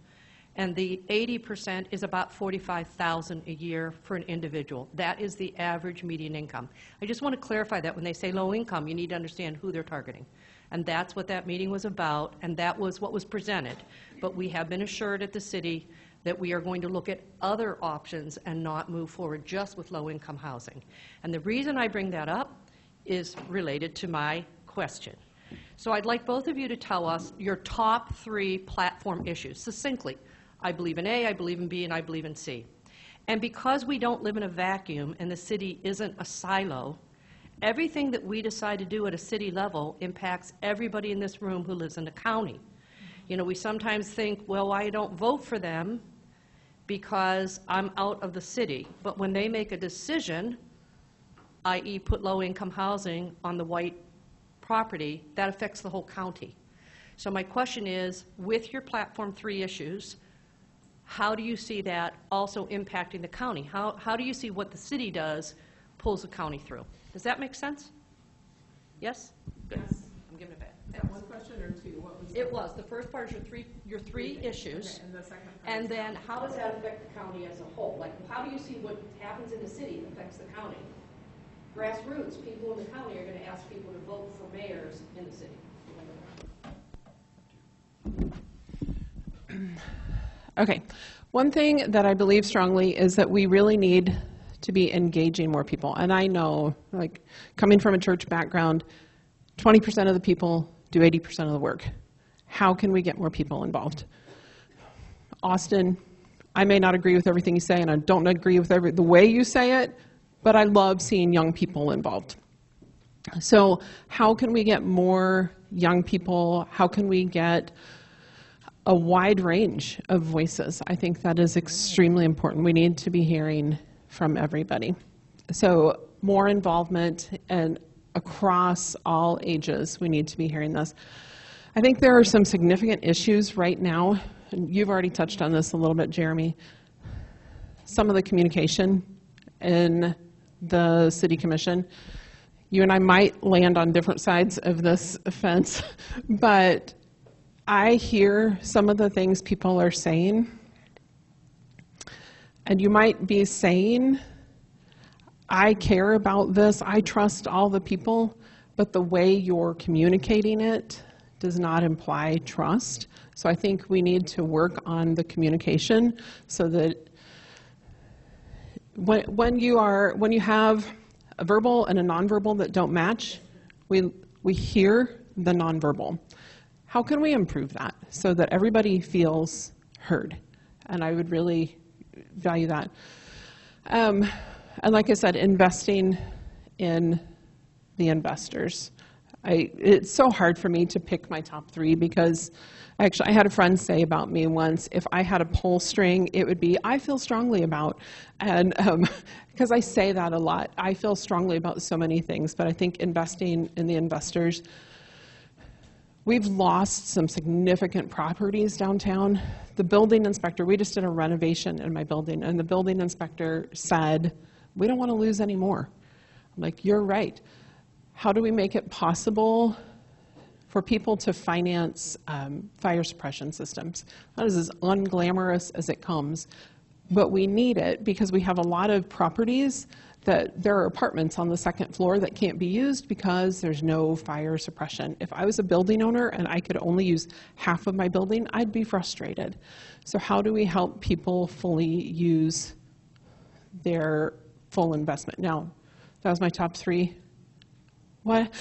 And the 80% is about $45,000 a year for an individual. That is the average median income. I just want to clarify that when they say low income, you need to understand who they're targeting. And that's what that meeting was about, and that was what was presented. But we have been assured at the city that we are going to look at other options and not move forward just with low-income housing. And the reason I bring that up is related to my question. So I'd like both of you to tell us your top 3 platform issues, succinctly. I believe in A, I believe in B, and I believe in C. And because we don't live in a vacuum and the city isn't a silo, everything that we decide to do at a city level impacts everybody in this room who lives in the county. You know, we sometimes think, well, I don't vote for them because I'm out of the city. But when they make a decision, i.e. put low-income housing on the white property, that affects the whole county. So my question is, with your platform 3 issues, how do you see that also impacting the county? How do you see what the city does pulls the county through? Does that make sense? Yes? Good. Yes. I'm giving it back. Is that one question or 2? What was It was. The first part is your three issues. Okay, and the second part And is then how does that affect the county as a whole? Like, how do you see what happens in the city affects the county? Grassroots, people in the county are going to ask people to vote for mayors in the city. Okay. One thing that I believe strongly is that we really need to be engaging more people. And I know, like, coming from a church background, 20% of the people do 80% of the work. How can we get more people involved? Austin, I may not agree with everything you say, and I don't agree with the way you say it, but I love seeing young people involved. So how can we get more young people? How can we get a wide range of voices? I think that is extremely important. We need to be hearing from everybody. So more involvement, and across all ages, we need to be hearing this. I think there are some significant issues right now, and you've already touched on this a little bit, Jeremy. Some of the communication in the city commission. You and I might land on different sides of this fence, but I hear some of the things people are saying, and you might be saying, I care about this, I trust all the people, but the way you're communicating it does not imply trust. So I think we need to work on the communication so that when you have a verbal and a nonverbal that don't match, we hear the nonverbal. How can we improve that so that everybody feels heard? And I would really value that. And like I said, investing in the investors. It's so hard for me to pick my top 3 because actually I had a friend say about me once, if I had a pull string, it would be, I feel strongly about. And because I say that a lot, I feel strongly about so many things, but I think investing in the investors. We've lost some significant properties downtown. The building inspector, we just did a renovation in my building, and the building inspector said, we don't want to lose any more. I'm like, you're right. How do we make it possible for people to finance fire suppression systems? That is as unglamorous as it comes, but we need it because we have a lot of properties that there are apartments on the 2nd floor that can't be used because there's no fire suppression. If I was a building owner and I could only use half of my building, I'd be frustrated. So how do we help people fully use their full investment? Now, that was my top 3. What?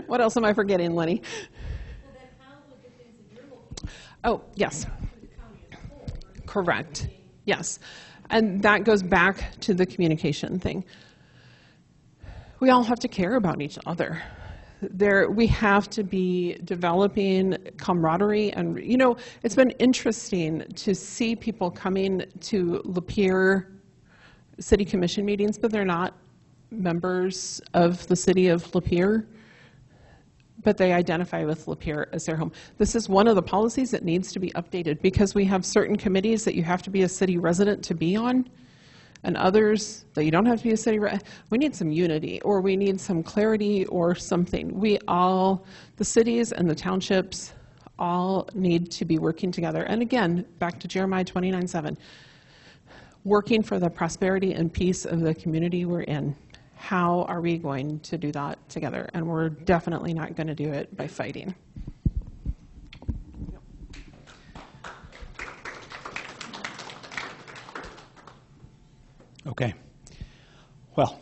What else am I forgetting, Lenny? Well, then how would the things that you're looking at Oh, yes. for the county as a whole? Correct. Yes. And that goes back to the communication thing. We all have to care about each other. we have to be developing camaraderie, and it's been interesting to see people coming to Lapeer City Commission meetings, but they're not members of the City of Lapeer, but they identify with Lapeer as their home. This is one of the policies that needs to be updated, because we have certain committees that you have to be a city resident to be on, and others that you don't have to be a city resident. We need some unity, or we need some clarity or something. The cities and the townships all need to be working together. And again, back to Jeremiah 29:7, working for the prosperity and peace of the community we're in. How are we going to do that together? And we're definitely not going to do it by fighting. Okay. Well,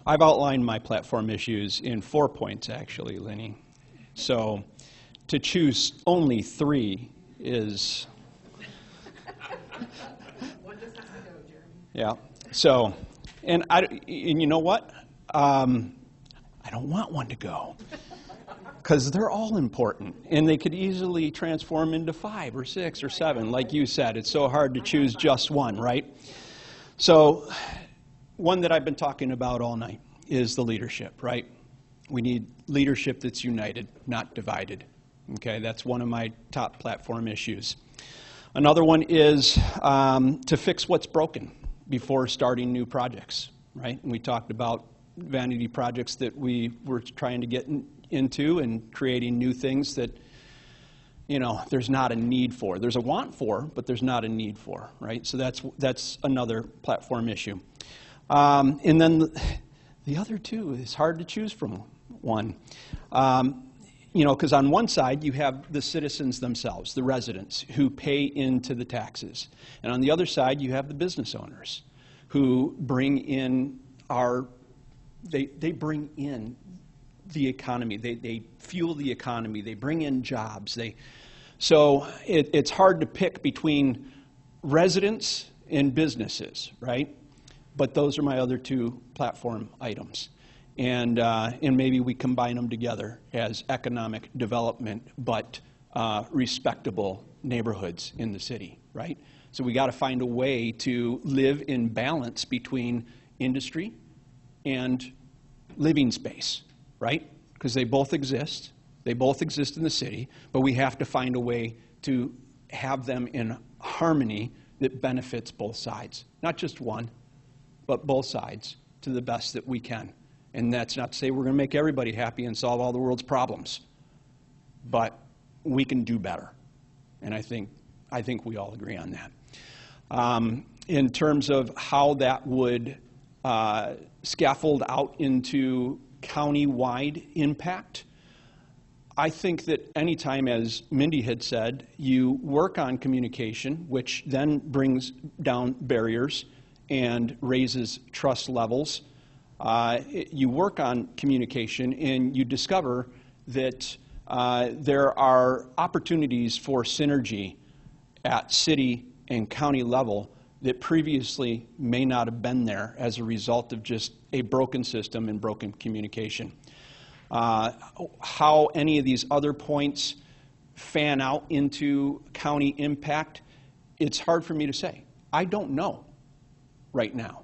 I've outlined my platform issues in 4 points, actually, Lenny. So to choose only 3 is... One just has to go, Jeremy. Yeah. So, and you know what? I don't want one to go, because they're all important, and they could easily transform into 5 or 6 or 7. Like you said, it's so hard to choose just one, right? So one that I've been talking about all night is the leadership, right? We need leadership that's united, not divided. Okay, that's one of my top platform issues. Another one is to fix what's broken before starting new projects, right? And we talked about vanity projects that we were trying to get into, and creating new things that, there's not a need for. There's a want for, but there's not a need for, right? So that's another platform issue. And then the other 2 is hard to choose from one. Because on one side you have the citizens themselves, the residents, who pay into the taxes. And on the other side you have the business owners who bring in they bring in the economy. They fuel the economy. They bring in jobs. So it's hard to pick between residents and businesses, right? But those are my other 2 platform items. And maybe we combine them together as economic development, but respectable neighborhoods in the city, right? So we got to find a way to live in balance between industry and living space, right? Because they both exist. They both exist in the city, but we have to find a way to have them in harmony that benefits both sides. Not just one, but both sides to the best that we can. And that's not to say we're going to make everybody happy and solve all the world's problems, but we can do better. And I think we all agree on that. In terms of how that would scaffold out into county-wide impact, I think that anytime, as Mindy had said, you work on communication, which then brings down barriers and raises trust levels, you work on communication and you discover that there are opportunities for synergy at city and county level that previously may not have been there as a result of just a broken system and broken communication. How any of these other points fan out into county impact, it's hard for me to say. I don't know right now,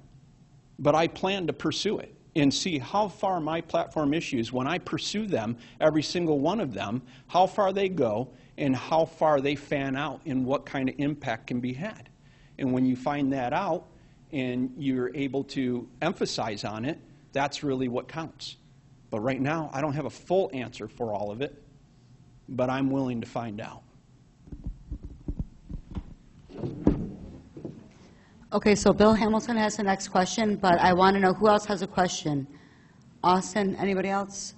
but I plan to pursue it and see how far my platform issues, when I pursue them, every single one of them, how far they go and how far they fan out and what kind of impact can be had. And when you find that out and you're able to emphasize on it, that's really what counts. But right now, I don't have a full answer for all of it, but I'm willing to find out. Okay, so Bill Hamilton has the next question, but I want to know who else has a question. Austin, anybody else?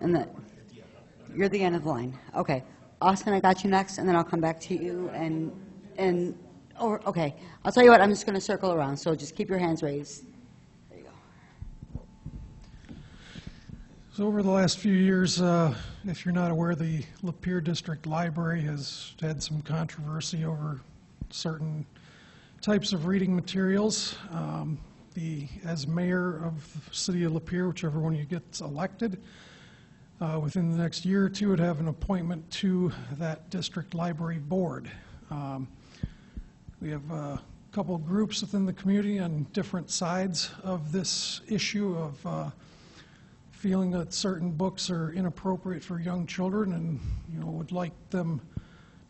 You're the end of the line. Okay. Austin, I got you next, and then I'll come back to you. Okay. I'll tell you what, I'm just going to circle around, so just keep your hands raised. There you go. So over the last few years, if you're not aware, the Lapeer District Library has had some controversy over certain types of reading materials. As mayor of the City of Lapeer, whichever one you get elected, within the next year or two, would have an appointment to that district library board. We have a couple of groups within the community on different sides of this issue of feeling that certain books are inappropriate for young children, and would like them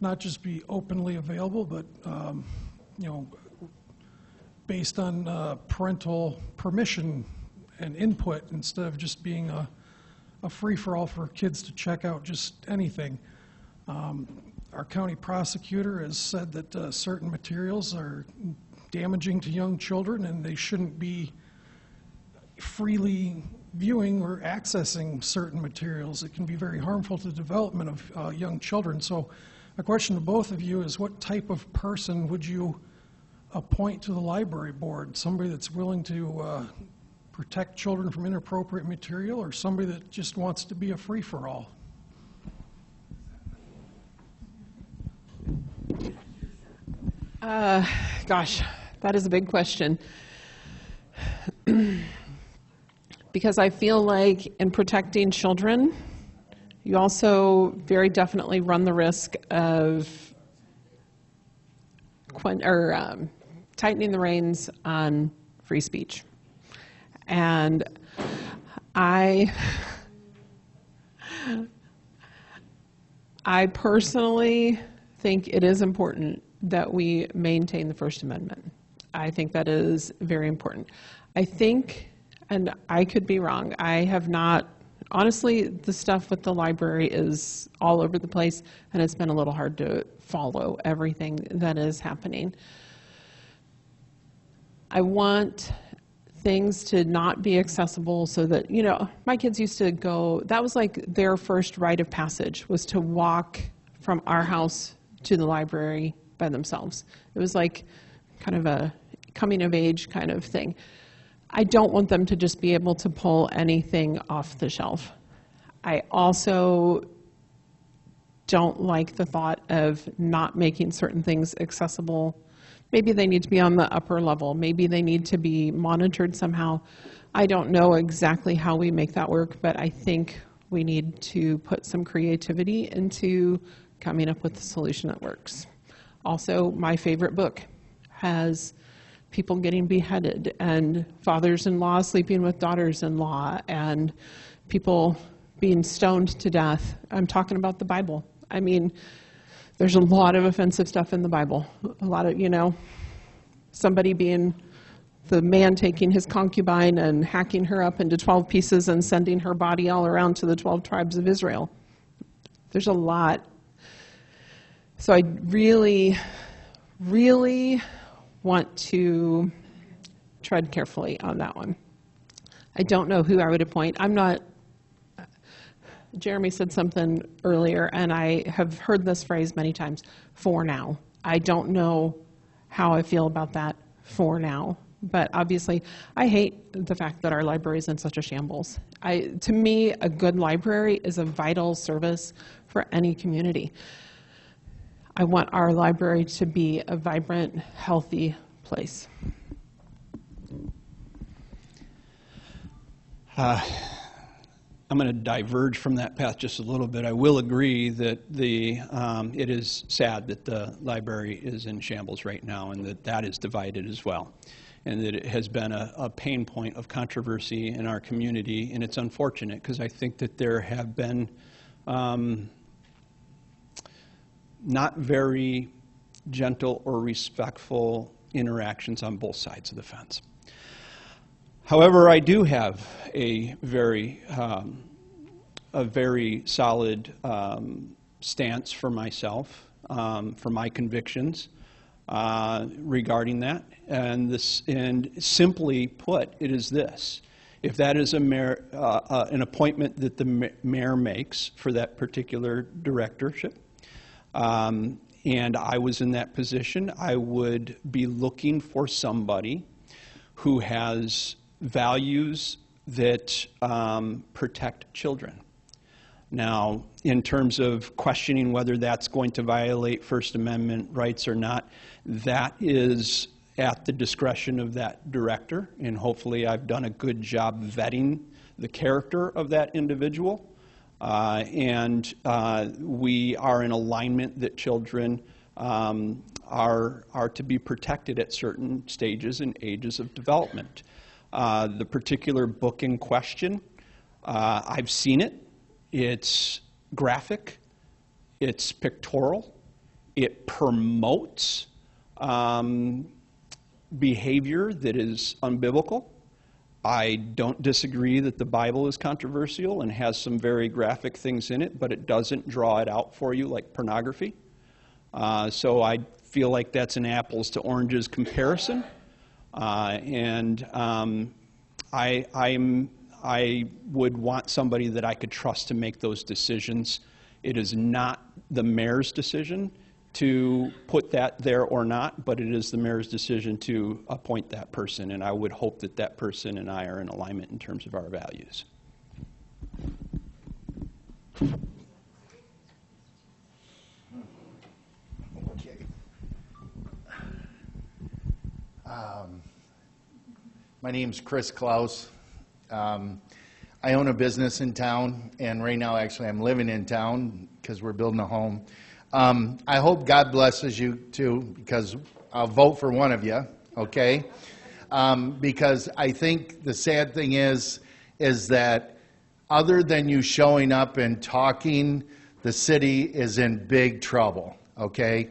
not just be openly available, but based on parental permission and input, instead of just being a free-for-all for kids to check out just anything. Our county prosecutor has said that certain materials are damaging to young children, and they shouldn't be freely viewing or accessing certain materials. It can be very harmful to the development of young children. So my question to both of you is, what type of person would you appoint to the library board? Somebody that's willing to protect children from inappropriate material, or somebody that just wants to be a free-for-all? Gosh, that is a big question. Because I feel like in protecting children, you also very definitely run the risk of tightening the reins on free speech. And I personally think it is important that we maintain the First Amendment. I think that is very important. I think, and I could be wrong, I have not, honestly, the stuff with the library is all over the place, and it's been a little hard to follow everything that is happening. I want things to not be accessible so that, my kids used to go, that was like their first rite of passage, was to walk from our house to the library by themselves. It was like kind of a coming of age kind of thing. I don't want them to just be able to pull anything off the shelf. I also don't like the thought of not making certain things accessible. Maybe they need to be on the upper level. Maybe they need to be monitored somehow. I don't know exactly how we make that work, but I think we need to put some creativity into coming up with a solution that works. Also, my favorite book has people getting beheaded, and fathers-in-law sleeping with daughters-in-law, and people being stoned to death. I'm talking about the Bible. I mean, there's a lot of offensive stuff in the Bible. A lot of, somebody being, the man taking his concubine and hacking her up into 12 pieces and sending her body all around to the 12 tribes of Israel. There's a lot. So I really, really want to tread carefully on that one. I don't know who I would appoint. Jeremy said something earlier, and I have heard this phrase many times, for now. I don't know how I feel about that for now. But obviously, I hate the fact that our library is in such a shambles. To me, a good library is a vital service for any community. I want our library to be a vibrant, healthy place. I'm going to diverge from that path just a little bit. I will agree that it is sad that the library is in shambles right now, and that is divided as well, and that it has been a pain point of controversy in our community. And it's unfortunate, because I think that there have been not very gentle or respectful interactions on both sides of the fence. However, I do have a very solid stance for myself, for my convictions regarding that. And simply put, it is this: if that is an appointment that the mayor makes for that particular directorship, and I was in that position, I would be looking for somebody who has values that protect children. Now, in terms of questioning whether that's going to violate First Amendment rights or not, that is at the discretion of that director, and hopefully I've done a good job vetting the character of that individual. and we are in alignment that children are to be protected at certain stages and ages of development. The particular book in question, I've seen it. It's graphic. It's pictorial. It promotes behavior that is unbiblical. I don't disagree that the Bible is controversial and has some very graphic things in it, but it doesn't draw it out for you like pornography. So I feel like that's an apples to oranges comparison. I would want somebody that I could trust to make those decisions. It is not the mayor's decision to put that there or not, but it is the mayor's decision to appoint that person, and I would hope that that person and I are in alignment in terms of our values. Okay. My name's Chris Klaus. I own a business in town, and right now, actually, I'm living in town because we're building a home. I hope God blesses you too, because I'll vote for one of you, okay? Because I think the sad thing is that other than you showing up and talking, the city is in big trouble, okay?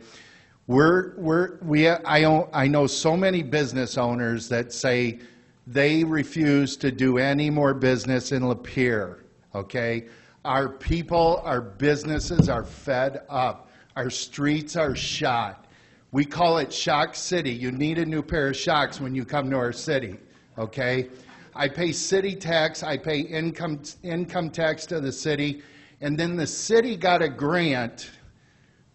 I know so many business owners that say they refuse to do any more business in Lapeer, okay? Our people, our businesses are fed up. Our streets are shot. We call it Shock City. You need a new pair of shocks when you come to our city, okay? I pay city tax. I pay income tax to the city. And then the city got a grant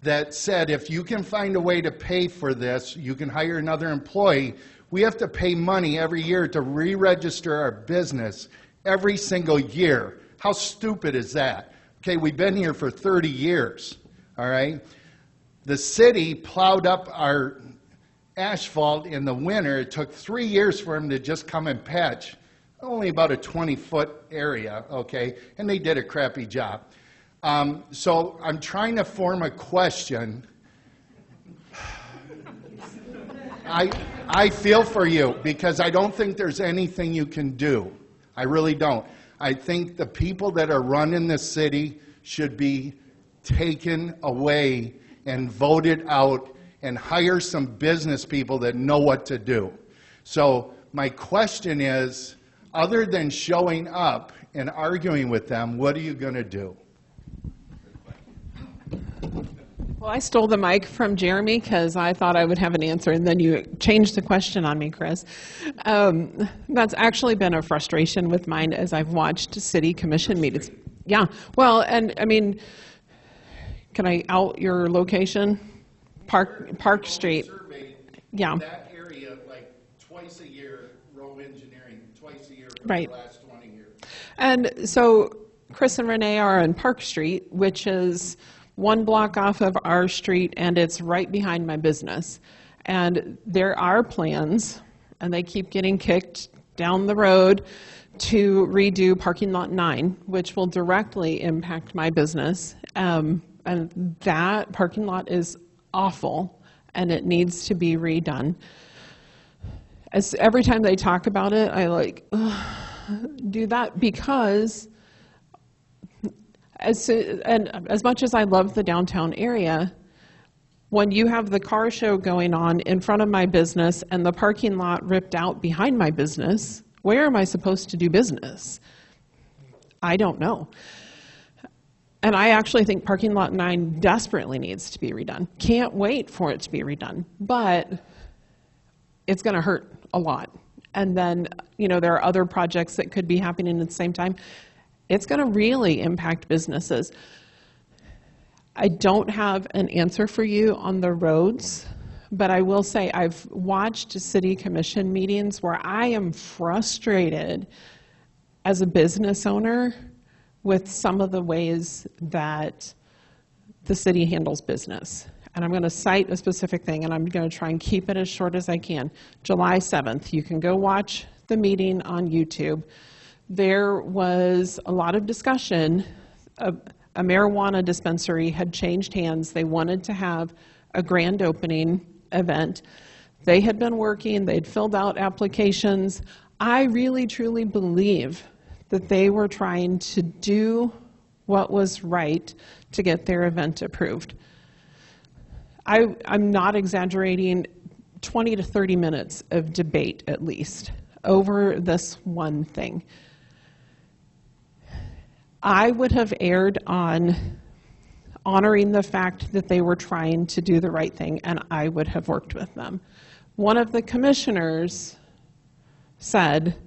that said if you can find a way to pay for this, you can hire another employee. We have to pay money every year to re-register our business every single year. How stupid is that? Okay, we've been here for 30 years, all right? The city plowed up our asphalt in the winter. It took 3 years for them to just come and patch only about a 20-foot area, okay? And they did a crappy job. So I'm trying to form a question. I feel for you because I don't think there's anything you can do. I really don't. I think the people that are running this city should be taken away and voted out and hire some business people that know what to do. So my question is, other than showing up and arguing with them, what are you going to do? Well, I stole the mic from Jeremy because I thought I would have an answer, and then you changed the question on me, Chris. That's actually been a frustration with mine as I've watched city commission meetings. Yeah, well, and I mean, can I out your location? Park Street. Yeah. That area, like twice a year, row engineering, twice a year for Right. the last 20 years. And so Chris and Renee are on Park Street, which is 1 block off of our street, and it's right behind my business. And there are plans, and they keep getting kicked down the road to redo parking lot 9, which will directly impact my business. And that parking lot is awful, and it needs to be redone. As every time they talk about it, I do that because as much as I love the downtown area, when you have the car show going on in front of my business and the parking lot ripped out behind my business, where am I supposed to do business? I don't know. And I actually think parking lot 9 desperately needs to be redone. Can't wait for it to be redone, but it's going to hurt a lot. And then, there are other projects that could be happening at the same time. It's going to really impact businesses. I don't have an answer for you on the roads, but I will say I've watched city commission meetings where I am frustrated as a business owner with some of the ways that the city handles business. And I'm going to cite a specific thing, and I'm going to try and keep it as short as I can. July 7th, you can go watch the meeting on YouTube. There was a lot of discussion a marijuana dispensary had changed hands. They wanted to have a grand opening event. They had been working, they'd filled out applications. I really, truly believe that they were trying to do what was right to get their event approved. I'm not exaggerating, 20 to 30 minutes of debate at least over this one thing. I would have erred on honoring the fact that they were trying to do the right thing, and I would have worked with them. One of the commissioners said,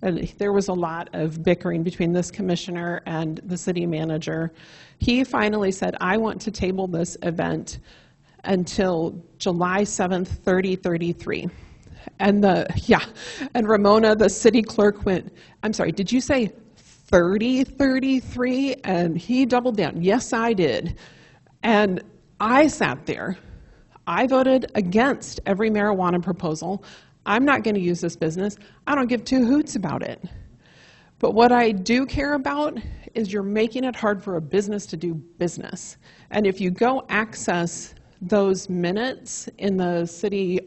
and there was a lot of bickering between this commissioner and the city manager. He finally said, I want to table this event until July 7th, 3033. And Ramona, the city clerk, went, I'm sorry, did you say 3033? And he doubled down, yes, I did. And I sat there. I voted against every marijuana proposal. I'm not going to use this business. I don't give two hoots about it. But what I do care about is you're making it hard for a business to do business. And if you go access those minutes in the city,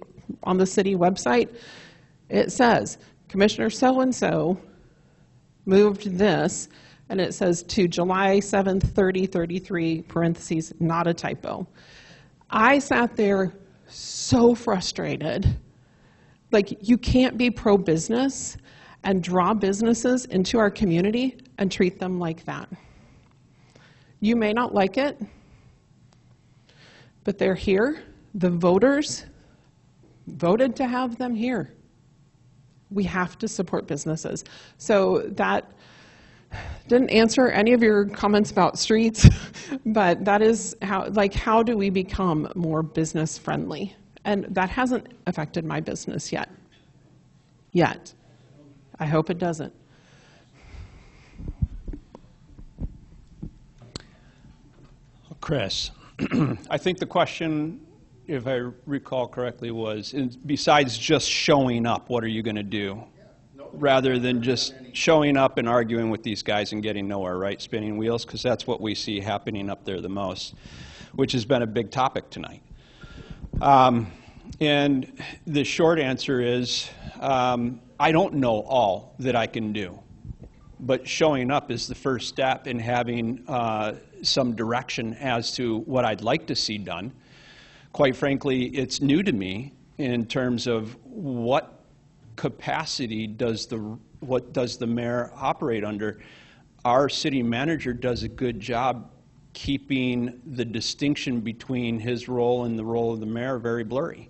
on the city website, it says, Commissioner so-and-so moved this, and it says to July 7th, 3033, parentheses, not a typo. I sat there so frustrated. Like, you can't be pro-business and draw businesses into our community and treat them like that. You may not like it, but they're here. The voters voted to have them here. We have to support businesses. So that didn't answer any of your comments about streets, but that is how do we become more business friendly? And that hasn't affected my business yet. I hope it doesn't. Chris, I think the question, if I recall correctly, was, besides just showing up, what are you going to do? Rather than just showing up and arguing with these guys and getting nowhere, right? Spinning wheels, because that's what we see happening up there the most, which has been a big topic tonight. And the short answer is, I don't know all that I can do. But showing up is the first step in having some direction as to what I'd like to see done. Quite frankly, it's new to me in terms of what capacity does the mayor operate under. Our city manager does a good job keeping the distinction between his role and the role of the mayor very blurry.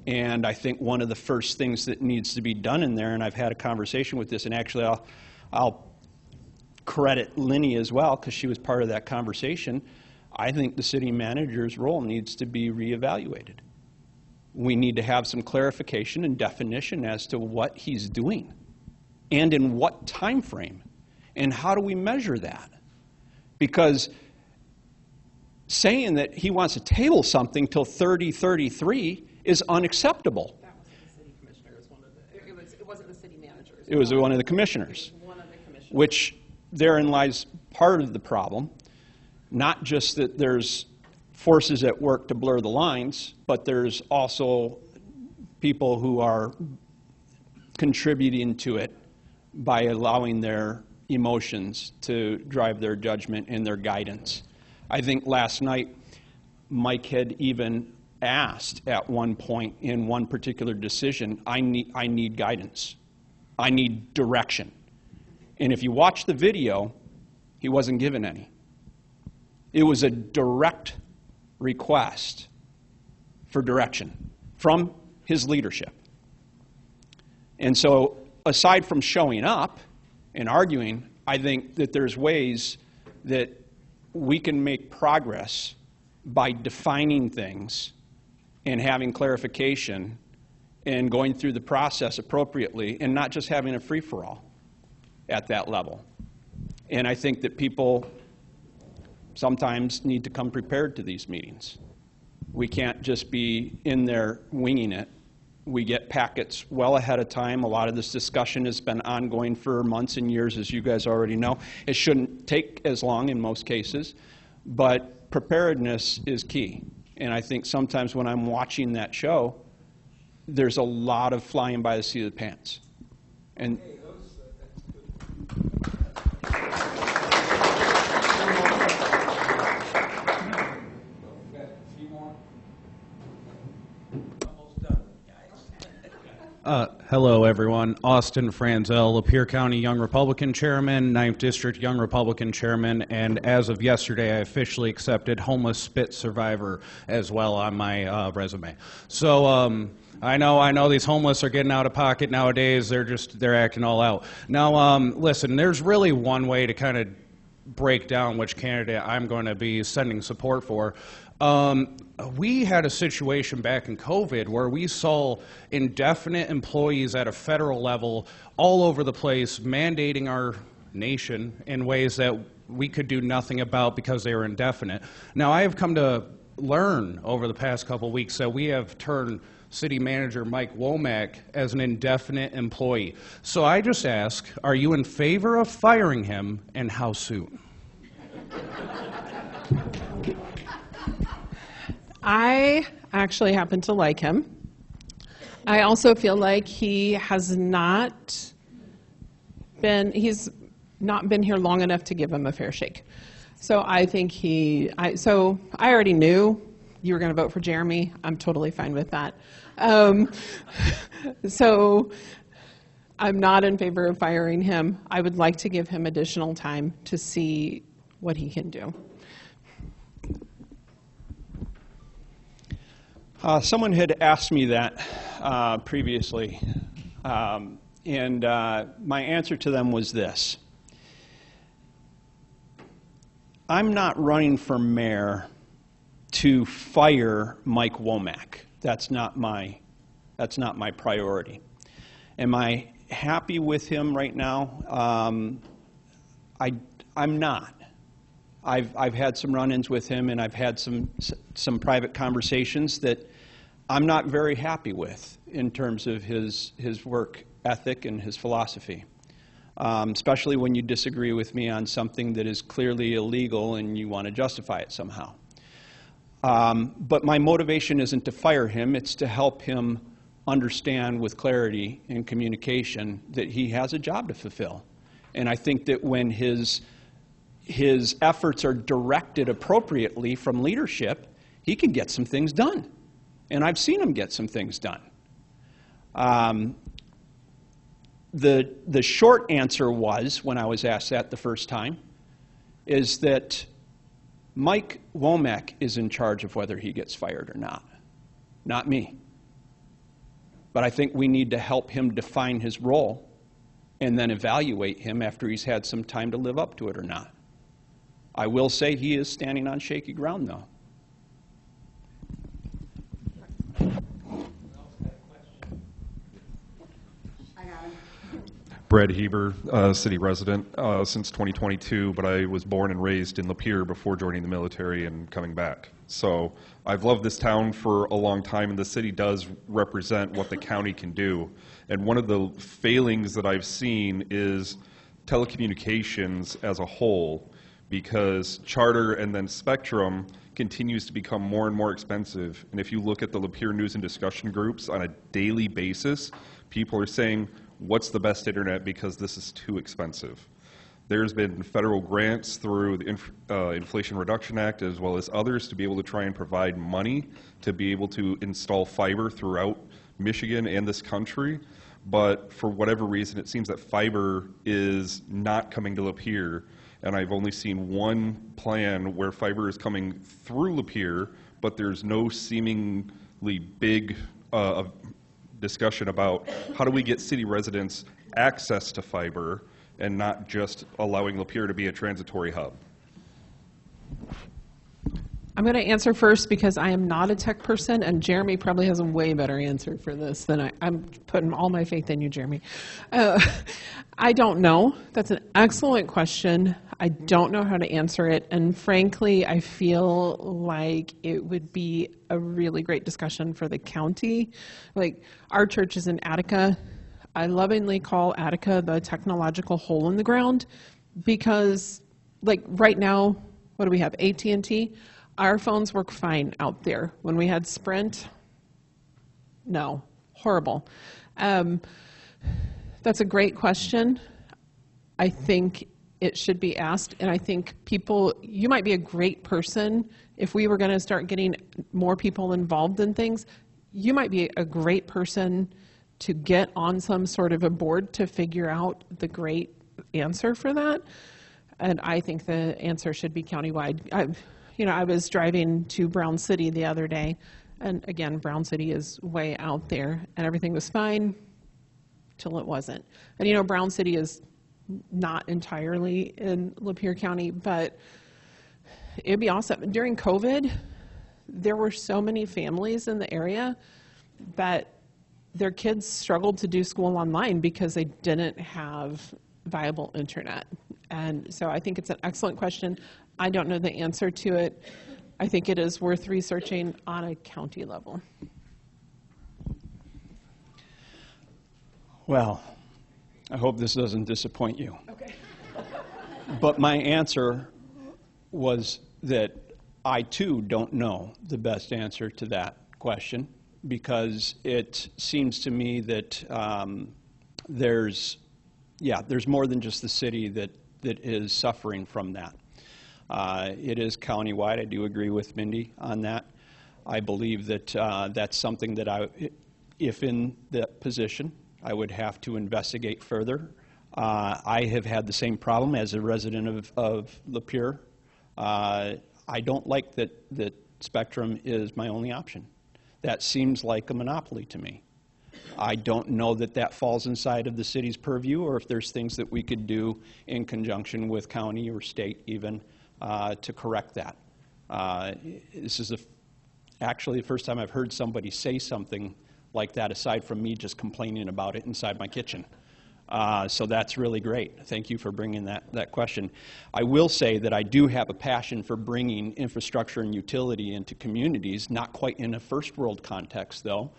And I think one of the first things that needs to be done in there, and I've had a conversation with this, and actually I'll credit Linny as well, because she was part of that conversation. I think the city manager's role needs to be reevaluated. We need to have some clarification and definition as to what he's doing and in what time frame, and how do we measure that? Because saying that he wants to table something till 3033 is unacceptable. That was the city commissioner. It wasn't the city manager. It was one of the commissioners. Which therein lies part of the problem. Not just that there's forces at work to blur the lines, but there's also people who are contributing to it by allowing their emotions to drive their judgment and their guidance. I think last night Mike had even asked at one point in one particular decision, I need guidance. I need direction. And if you watch the video, he wasn't given any. It was a direct request for direction from his leadership. And so, aside from showing up and arguing, I think that there's ways that we can make progress by defining things and having clarification and going through the process appropriately and not just having a free-for-all at that level. And I think that people sometimes need to come prepared to these meetings. We can't just be in there winging it We get packets well ahead of time. A lot of this discussion has been ongoing for months and years, as you guys already know. It shouldn't take as long in most cases, but preparedness is key. And I think sometimes when I'm watching that show, there's a lot of flying by the seat of the pants. And hello, everyone. Austin Franzel, Lapeer County Young Republican Chairman, 9th District Young Republican Chairman, and as of yesterday, I officially accepted homeless spit survivor as well on my resume. So I know these homeless are getting out of pocket nowadays. They're acting all out. Now, listen, there's really one way to kind of break down which candidate I'm going to be sending support for. We had a situation back in COVID where we saw indefinite employees at a federal level all over the place mandating our nation in ways that we could do nothing about because they were indefinite. Now, I have come to learn over the past couple weeks that we have turned City Manager Mike Womack as an indefinite employee. So I just ask, are you in favor of firing him, and how soon? I actually happen to like him. I also feel like he's not been here long enough to give him a fair shake. So I think so I already knew you were going to vote for Jeremy. I'm totally fine with that. So I'm not in favor of firing him. I would like to give him additional time to see what he can do. Someone had asked me that previously, and my answer to them was this. I'm not running for mayor to fire Mike Womack. That's not my priority. Am I happy with him right now? I'm not. I've had some run-ins with him, and I've had some private conversations that I'm not very happy with in terms of his work ethic and his philosophy, especially when you disagree with me on something that is clearly illegal and you want to justify it somehow. But my motivation isn't to fire him, it's to help him understand with clarity and communication that he has a job to fulfill. And I think that when his efforts are directed appropriately from leadership, he can get some things done. And I've seen him get some things done. The short answer was, when I was asked that the first time, is that Mike Womack is in charge of whether he gets fired or not me. But I think we need to help him define his role and then evaluate him after he's had some time to live up to it or not. I will say he is standing on shaky ground, though. Brad Heber, city resident since 2022, but I was born and raised in Lapeer before joining the military and coming back. So I've loved this town for a long time, and the city does represent what the county can do. And one of the failings that I've seen is telecommunications as a whole, because Charter and then Spectrum continues to become more and more expensive. And if you look at the Lapeer news and discussion groups on a daily basis, people are saying, what's the best internet because this is too expensive. There's been federal grants through the Inflation Reduction Act as well as others to be able to try and provide money to be able to install fiber throughout Michigan and this country. But for whatever reason, it seems that fiber is not coming to Lapeer. And I've only seen one plan where fiber is coming through Lapeer, but there's no seemingly big discussion about how do we get city residents access to fiber and not just allowing Lapeer to be a transitory hub. I'm going to answer first because I am not a tech person, and Jeremy probably has a way better answer for this than I'm putting all my faith in you, Jeremy. I don't know. That's an excellent question. I don't know how to answer it, and frankly, I feel like it would be a really great discussion for the county. Like, our church is in Attica. I lovingly call Attica the technological hole in the ground because, like, right now, what do we have, AT&T? Our phones work fine out there. When we had Sprint, no, horrible. That's a great question. I think it should be asked, and I think you might be a great person if we were going to start getting more people involved in things. You might be a great person to get on some sort of a board to figure out the great answer for that, and I think the answer should be countywide. I was driving to Brown City the other day, and again, Brown City is way out there, and everything was fine till it wasn't. And Brown City is not entirely in Lapeer County, but it'd be awesome. During COVID, there were so many families in the area that their kids struggled to do school online because they didn't have viable internet. And so I think it's an excellent question. I don't know the answer to it. I think it is worth researching on a county level. Well, I hope this doesn't disappoint you. Okay. But my answer was that I too don't know the best answer to that question, because it seems to me that there's more than just the city that is suffering from that. It is countywide. I do agree with Mindy on that. I believe that that's something that if in that position, I would have to investigate further. I have had the same problem as a resident of Lapeer. I don't like that Spectrum is my only option. That seems like a monopoly to me. I don't know that falls inside of the city's purview, or if there's things that we could do in conjunction with county or state even to correct that. This is actually the first time I've heard somebody say something like that, aside from me just complaining about it inside my kitchen. So that's really great. Thank you for bringing that question. I will say that I do have a passion for bringing infrastructure and utility into communities, not quite in a first world context though.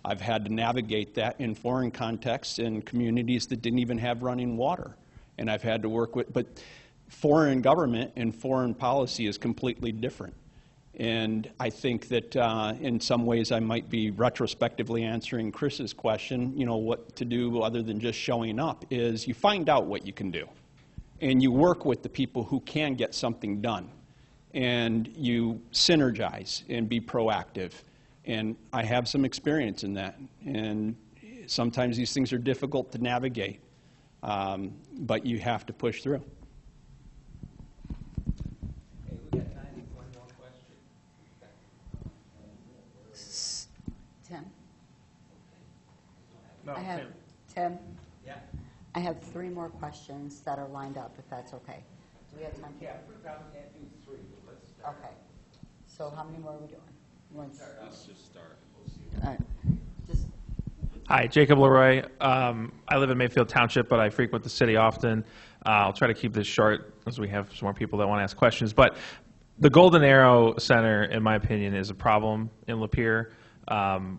I've had to navigate that in foreign contexts in communities that didn't even have running water. And I've had to work with, but foreign government and foreign policy is completely different. And I think that in some ways I might be retrospectively answering Chris's question, what to do other than just showing up, is you find out what you can do. And you work with the people who can get something done. And you synergize and be proactive. And I have some experience in that. And sometimes these things are difficult to navigate, but you have to push through. Tim? Tim? Yeah. I have 3 more questions that are lined up, if that's okay. Do we have time? Yeah, we probably can't do 3, but let's start. Okay. So how many more are we doing? Let's just start. We'll see. All right. Just Hi, Jacob Leroy. I live in Mayfield Township, but I frequent the city often. I'll try to keep this short as we have some more people that want to ask questions. But the Golden Arrow Center, in my opinion, is a problem in Lapeer.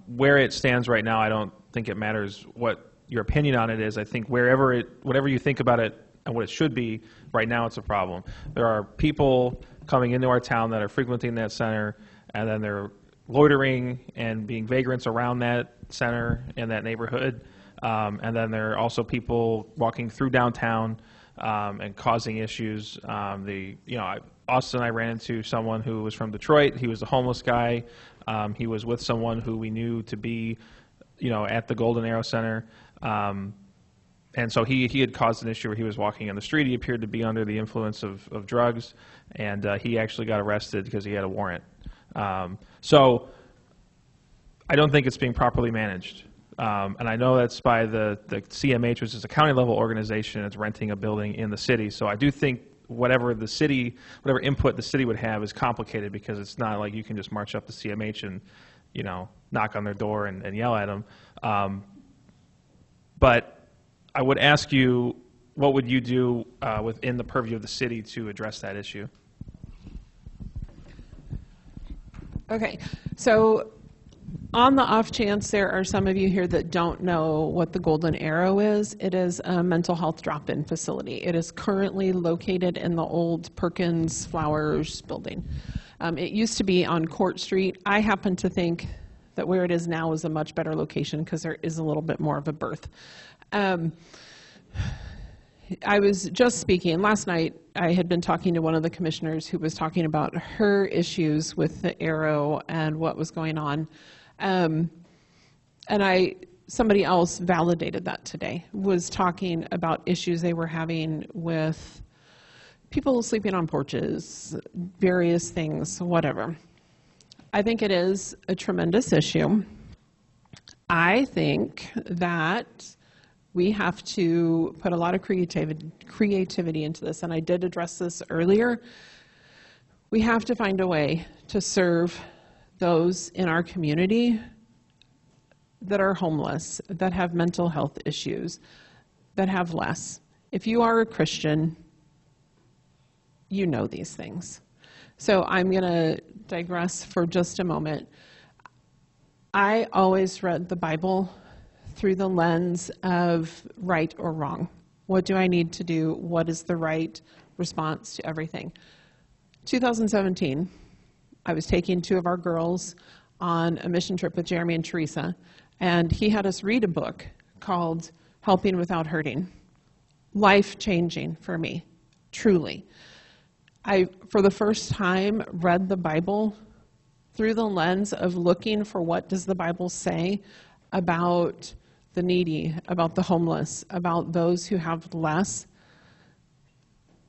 Where it stands right now, I don't think it matters what your opinion on it is. I think whatever you think about it and what it should be, right now it's a problem. There are people coming into our town that are frequenting that center, and then they're loitering and being vagrants around that center in that neighborhood. And then there are also people walking through downtown and causing issues. Austin and I ran into someone who was from Detroit. He was a homeless guy. He was with someone who we knew to be, at the Golden Arrow Center. And so he had caused an issue where he was walking on the street. He appeared to be under the influence of drugs, and he actually got arrested because he had a warrant. So I don't think it's being properly managed. And I know that's by the CMH, which is a county-level organization. It's renting a building in the city. So I do think whatever the city, whatever input the city would have is complicated because it's not like you can just march up to CMH and, you know, knock on their door and yell at them. But I would ask you, what would you do within the purview of the city to address that issue? Okay, so on the off chance there are some of you here that don't know what the Golden Arrow is, it is a mental health drop-in facility. It is currently located in the old Perkins Flowers building. It used to be on Court Street. I happen to think that where it is now is a much better location because there is a little bit more of a berth. I was just speaking, last night I had been talking to one of the commissioners who was talking about her issues with the Arrow and what was going on. And somebody else validated that today, was talking about issues they were having with people sleeping on porches, various things, whatever. I think it is a tremendous issue. I think that we have to put a lot of creativity into this, and I did address this earlier. We have to find a way to serve those in our community that are homeless, that have mental health issues, that have less. If you are a Christian, you know these things. So I'm going to digress for just a moment. I always read the Bible through the lens of right or wrong. What do I need to do? What is the right response to everything? 2017, I was taking two of our girls on a mission trip with Jeremy and Teresa, and he had us read a book called Helping Without Hurting. Life-changing for me, truly. I, for the first time, read the Bible through the lens of looking for what does the Bible say about the needy, about the homeless, about those who have less.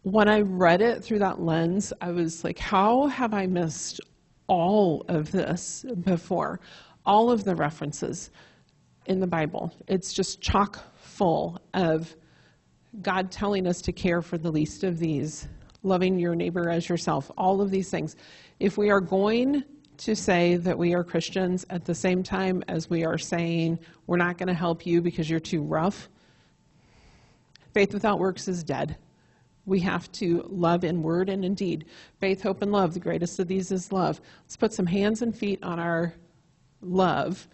When I read it through that lens, I was like, how have I missed all of this before? All of the references in the Bible. It's just chock full of God telling us to care for the least of these, loving your neighbor as yourself, all of these things. If we are going to say that we are Christians at the same time as we are saying we're not going to help you because you're too rough, faith without works is dead. We have to love in word and in deed. Faith, hope, and love. The greatest of these is love. Let's put some hands and feet on our love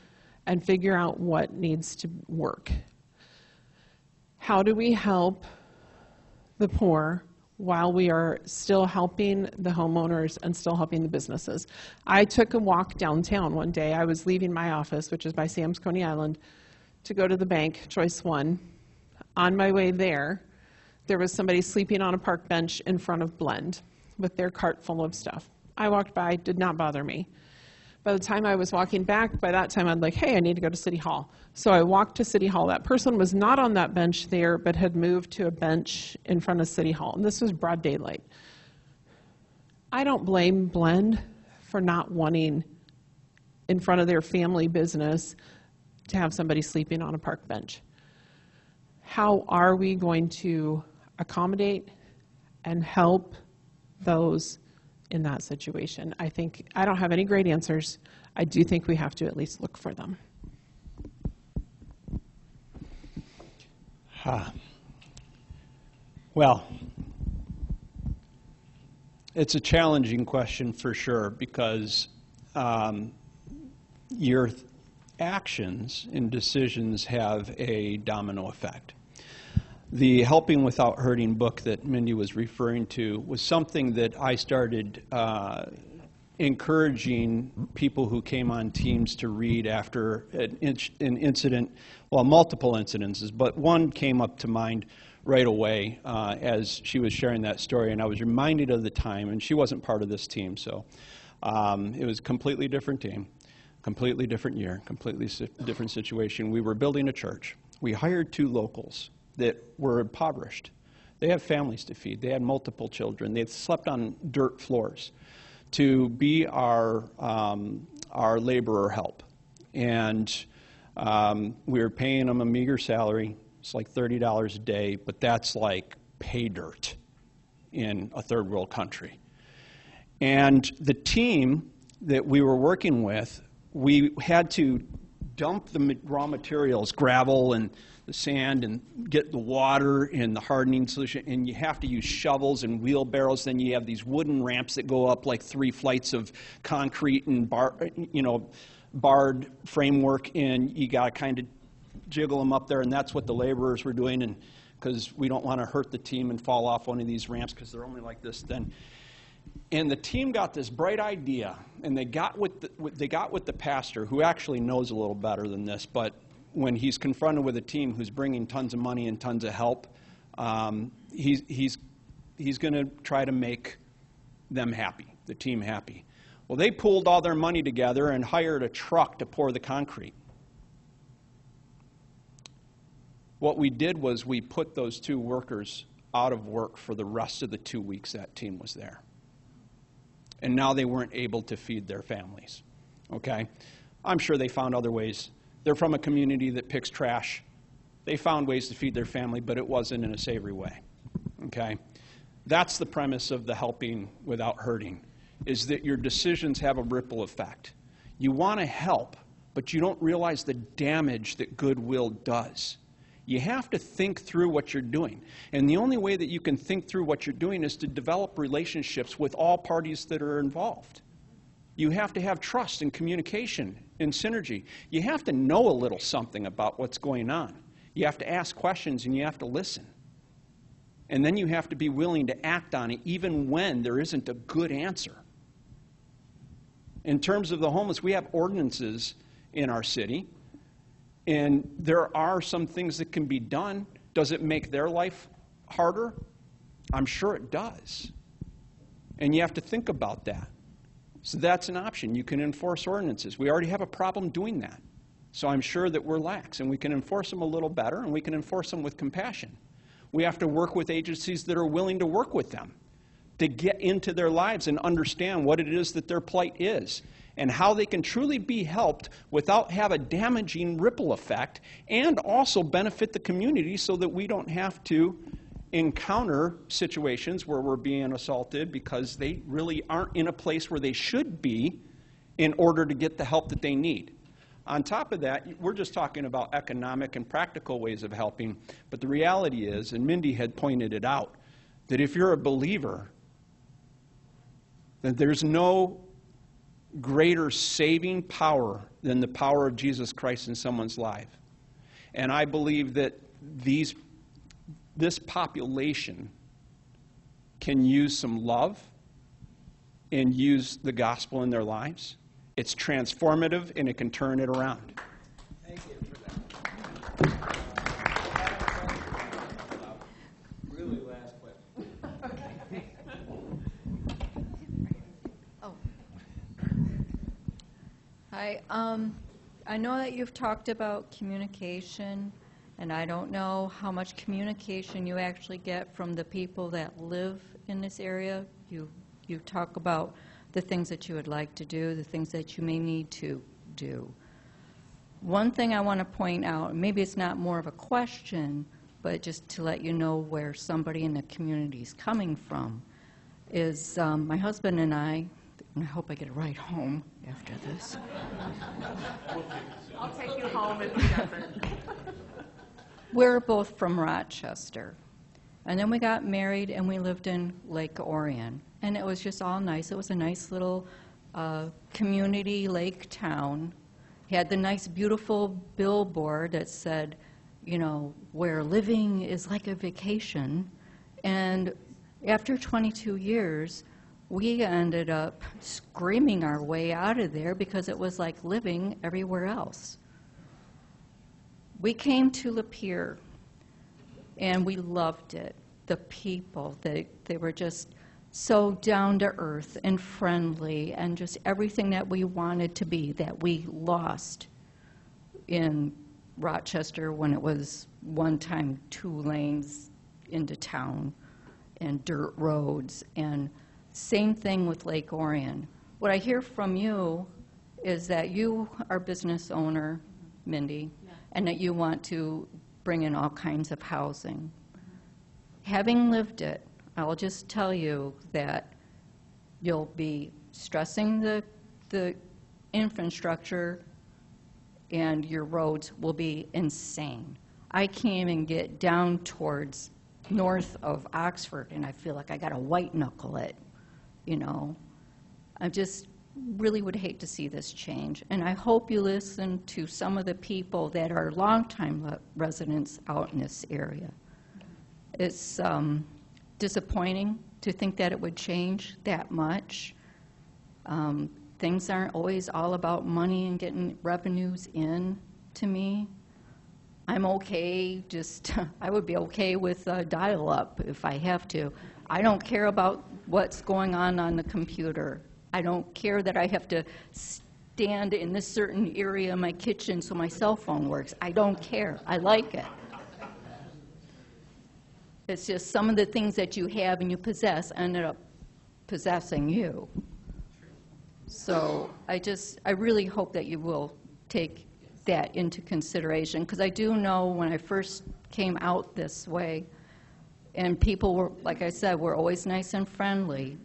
and figure out what needs to work. How do we help the poor while we are still helping the homeowners and still helping the businesses? I took a walk downtown one day. I was leaving my office, which is by Sam's Coney Island, to go to the bank, Choice 1. On my way there was somebody sleeping on a park bench in front of Blend with their cart full of stuff. I walked by, did not bother me. By the time I was walking back, by that time I'm like, hey, I need to go to City Hall. So I walked to City Hall. That person was not on that bench there, but had moved to a bench in front of City Hall. And this was broad daylight. I don't blame Blend for not wanting in front of their family business to have somebody sleeping on a park bench. How are we going to accommodate and help those in that situation? I don't have any great answers. I do think we have to at least look for them. Well, it's a challenging question for sure because your actions and decisions have a domino effect. The Helping Without Hurting book that Mindy was referring to was something that I started encouraging people who came on teams to read after an incident, well, multiple incidences, but one came up to mind right away as she was sharing that story, and I was reminded of the time, and she wasn't part of this team, so it was a completely different team, completely different year, completely different situation. We were building a church. We hired two locals that were impoverished. They had families to feed. They had multiple children. They had slept on dirt floors to be our laborer help. And we were paying them a meager salary. It's like $30 a day, but that's like pay dirt in a third world country. And the team that we were working with, we had to dump the raw materials, gravel and the sand, and get the water and the hardening solution, and you have to use shovels and wheelbarrows. Then you have these wooden ramps that go up like 3 flights of concrete and barred framework, and you got to kind of jiggle them up there, and that's what the laborers were doing, and because we don't want to hurt the team and fall off one of these ramps because they're only like this then. And the team got this bright idea, and they got with the pastor, who actually knows a little better than this, but when he's confronted with a team who's bringing tons of money and tons of help, he's going to try to make them happy, the team happy. Well, they pooled all their money together and hired a truck to pour the concrete. What we did was we put those 2 workers out of work for the rest of the 2 weeks that team was there. And now they weren't able to feed their families, okay? I'm sure they found other ways. They're from a community that picks trash. They found ways to feed their family, but it wasn't in a savory way, okay? That's the premise of the helping without hurting, is that your decisions have a ripple effect. You want to help, but you don't realize the damage that goodwill does. You have to think through what you're doing. And the only way that you can think through what you're doing is to develop relationships with all parties that are involved. You have to have trust and communication and synergy. You have to know a little something about what's going on. You have to ask questions and you have to listen. And then you have to be willing to act on it even when there isn't a good answer. In terms of the homeless, we have ordinances in our city. And there are some things that can be done. Does it make their life harder? I'm sure it does. And you have to think about that. So that's an option. You can enforce ordinances. We already have a problem doing that. So I'm sure that we're lax, and we can enforce them a little better, and we can enforce them with compassion. We have to work with agencies that are willing to work with them, to get into their lives and understand what it is that their plight is, and how they can truly be helped without have a damaging ripple effect, and also benefit the community so that we don't have to encounter situations where we're being assaulted because they really aren't in a place where they should be in order to get the help that they need. On top of that, we're just talking about economic and practical ways of helping, but the reality is, and Mindy had pointed it out, that if you're a believer, then there's no greater saving power than the power of Jesus Christ in someone's life. And I believe that this population can use some love and use the gospel in their lives. It's transformative and it can turn it around. Thank you for that. Really last question. Oh. Hi. I know that you've talked about communication, and I don't know how much communication you actually get from the people that live in this area. You talk about the things that you would like to do, the things that you may need to do. One thing I want to point out, maybe it's not more of a question, but just to let you know where somebody in the community is coming from, is my husband and I hope I get a ride home after this. I'll take you home if he doesn't. We're both from Rochester. And then we got married and we lived in Lake Orion. And it was just all nice. It was a nice little community lake town. He had the nice, beautiful billboard that said, you know, where living is like a vacation. And after 22 years, we ended up screaming our way out of there because it was like living everywhere else. We came to Lapeer, and we loved it. The people, they were just so down to earth and friendly, and just everything that we wanted to be that we lost in Rochester when it was one time 2 lanes into town and dirt roads, and same thing with Lake Orion. What I hear from you is that you are a business owner, Mindy, and that you want to bring in all kinds of housing. Having lived it, I'll just tell you that you'll be stressing the infrastructure, and your roads will be insane. I can't even get down towards north of Oxford, and I feel like I got to white knuckle it, you know. I just really would hate to see this change, and I hope you listen to some of the people that are longtime residents out in this area. It's disappointing to think that it would change that much. Things aren't always all about money and getting revenues in to me. I'm okay, I would be okay with dial-up if I have to. I don't care about what's going on the computer. I don't care that I have to stand in this certain area of my kitchen so my cell phone works. I don't care. I like it. It's just some of the things that you have and you possess ended up possessing you. So I really hope that you will take that into consideration, because I do know when I first came out this way, and people were, like I said, were always nice and friendly.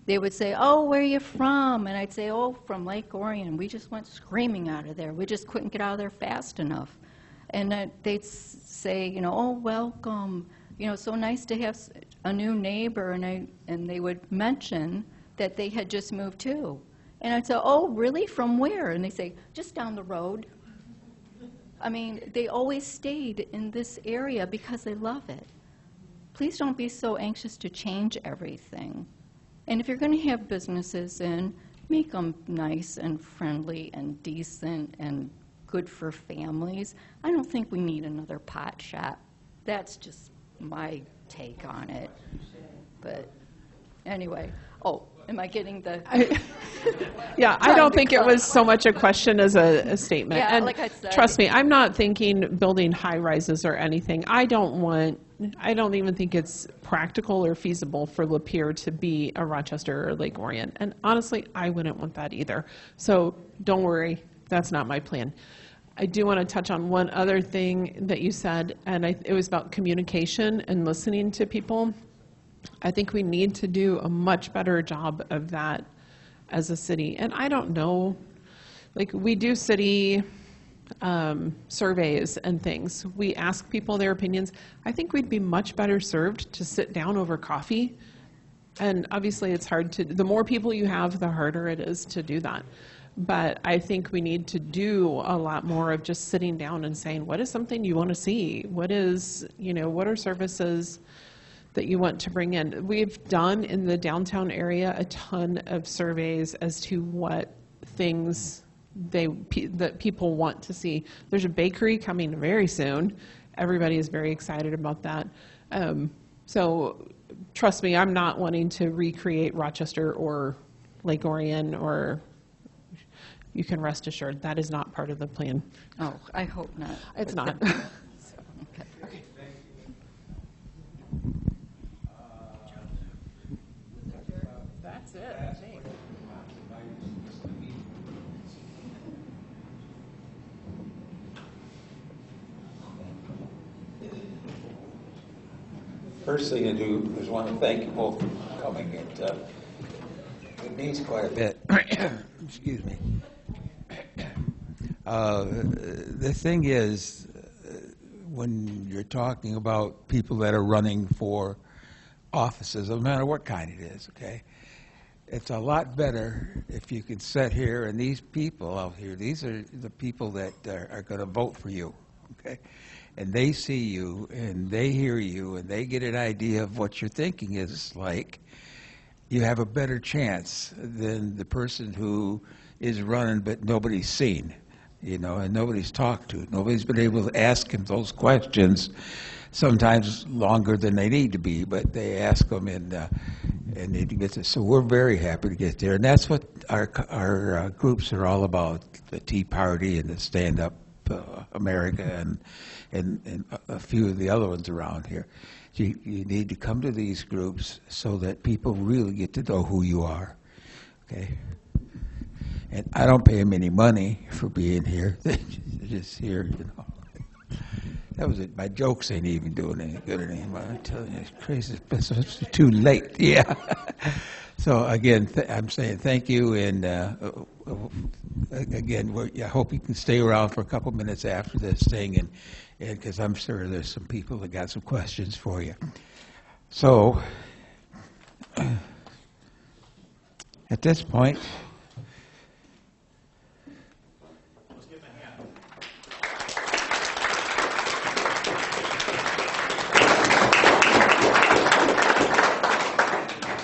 They would say, "Oh, where are you from?" And I'd say, "Oh, from Lake Orion. We just went screaming out of there. We just couldn't get out of there fast enough." And they'd say, you know, "Oh, welcome. You know, so nice to have a new neighbor." And they would mention that they had just moved too. And I'd say, "Oh, really? From where?" And they say, "Just down the road." I mean, they always stayed in this area because they love it. Please don't be so anxious to change everything. And if you're going to have businesses in, make them nice and friendly and decent and good for families. I don't think we need another pot shop. That's just my take on it. But anyway, am I getting the... Yeah, I don't think it was so much a question as a statement. Yeah, and like I said, trust me, I'm not thinking building high rises or anything. I don't even think it's practical or feasible for Lapeer to be a Rochester or Lake Orion. And honestly, I wouldn't want that either. So don't worry, that's not my plan. I do want to touch on one other thing that you said, and it was about communication and listening to people. I think we need to do a much better job of that as a city. And I don't know, like we do city surveys and things. We ask people their opinions. I think we'd be much better served to sit down over coffee. And obviously it's hard the more people you have, the harder it is to do that. But I think we need to do a lot more of just sitting down and saying, what is something you want to see? What are services that you want to bring in? We've done in the downtown area a ton of surveys as to what things that people want to see. There's a bakery coming very soon. Everybody is very excited about that. So trust me, I'm not wanting to recreate Rochester or Lake Orion, or you can rest assured that is not part of the plan. Oh, I hope not. It's not. Okay. That's it, I think. First thing to do is want to thank you both for coming. It means quite a bit. Excuse me. The thing is, when you're talking about people that are running for offices, no matter what kind it is, okay, it's a lot better if you can sit here, and these people out here, these are the people that are going to vote for you, okay? And they see you, and they hear you, and they get an idea of what your thinking is like. You have a better chance than the person who is running but nobody's seen, and nobody's talked to. Nobody's been able to ask him those questions, sometimes longer than they need to be, but they ask them and they get this. So we're very happy to get there, and that's what our groups are all about, the Tea Party and the Stand Up America and a few of the other ones around here. You need to come to these groups so that people really get to know who you are, okay? And I don't pay them any money for being here. They're just here, That was it. My jokes ain't even doing any good anymore. I'm telling you, it's crazy. It's too late. Yeah. So again, I'm saying thank you, and again, I hope you can stay around for a couple minutes after this thing, and because I'm sure there's some people that got some questions for you. So at this point.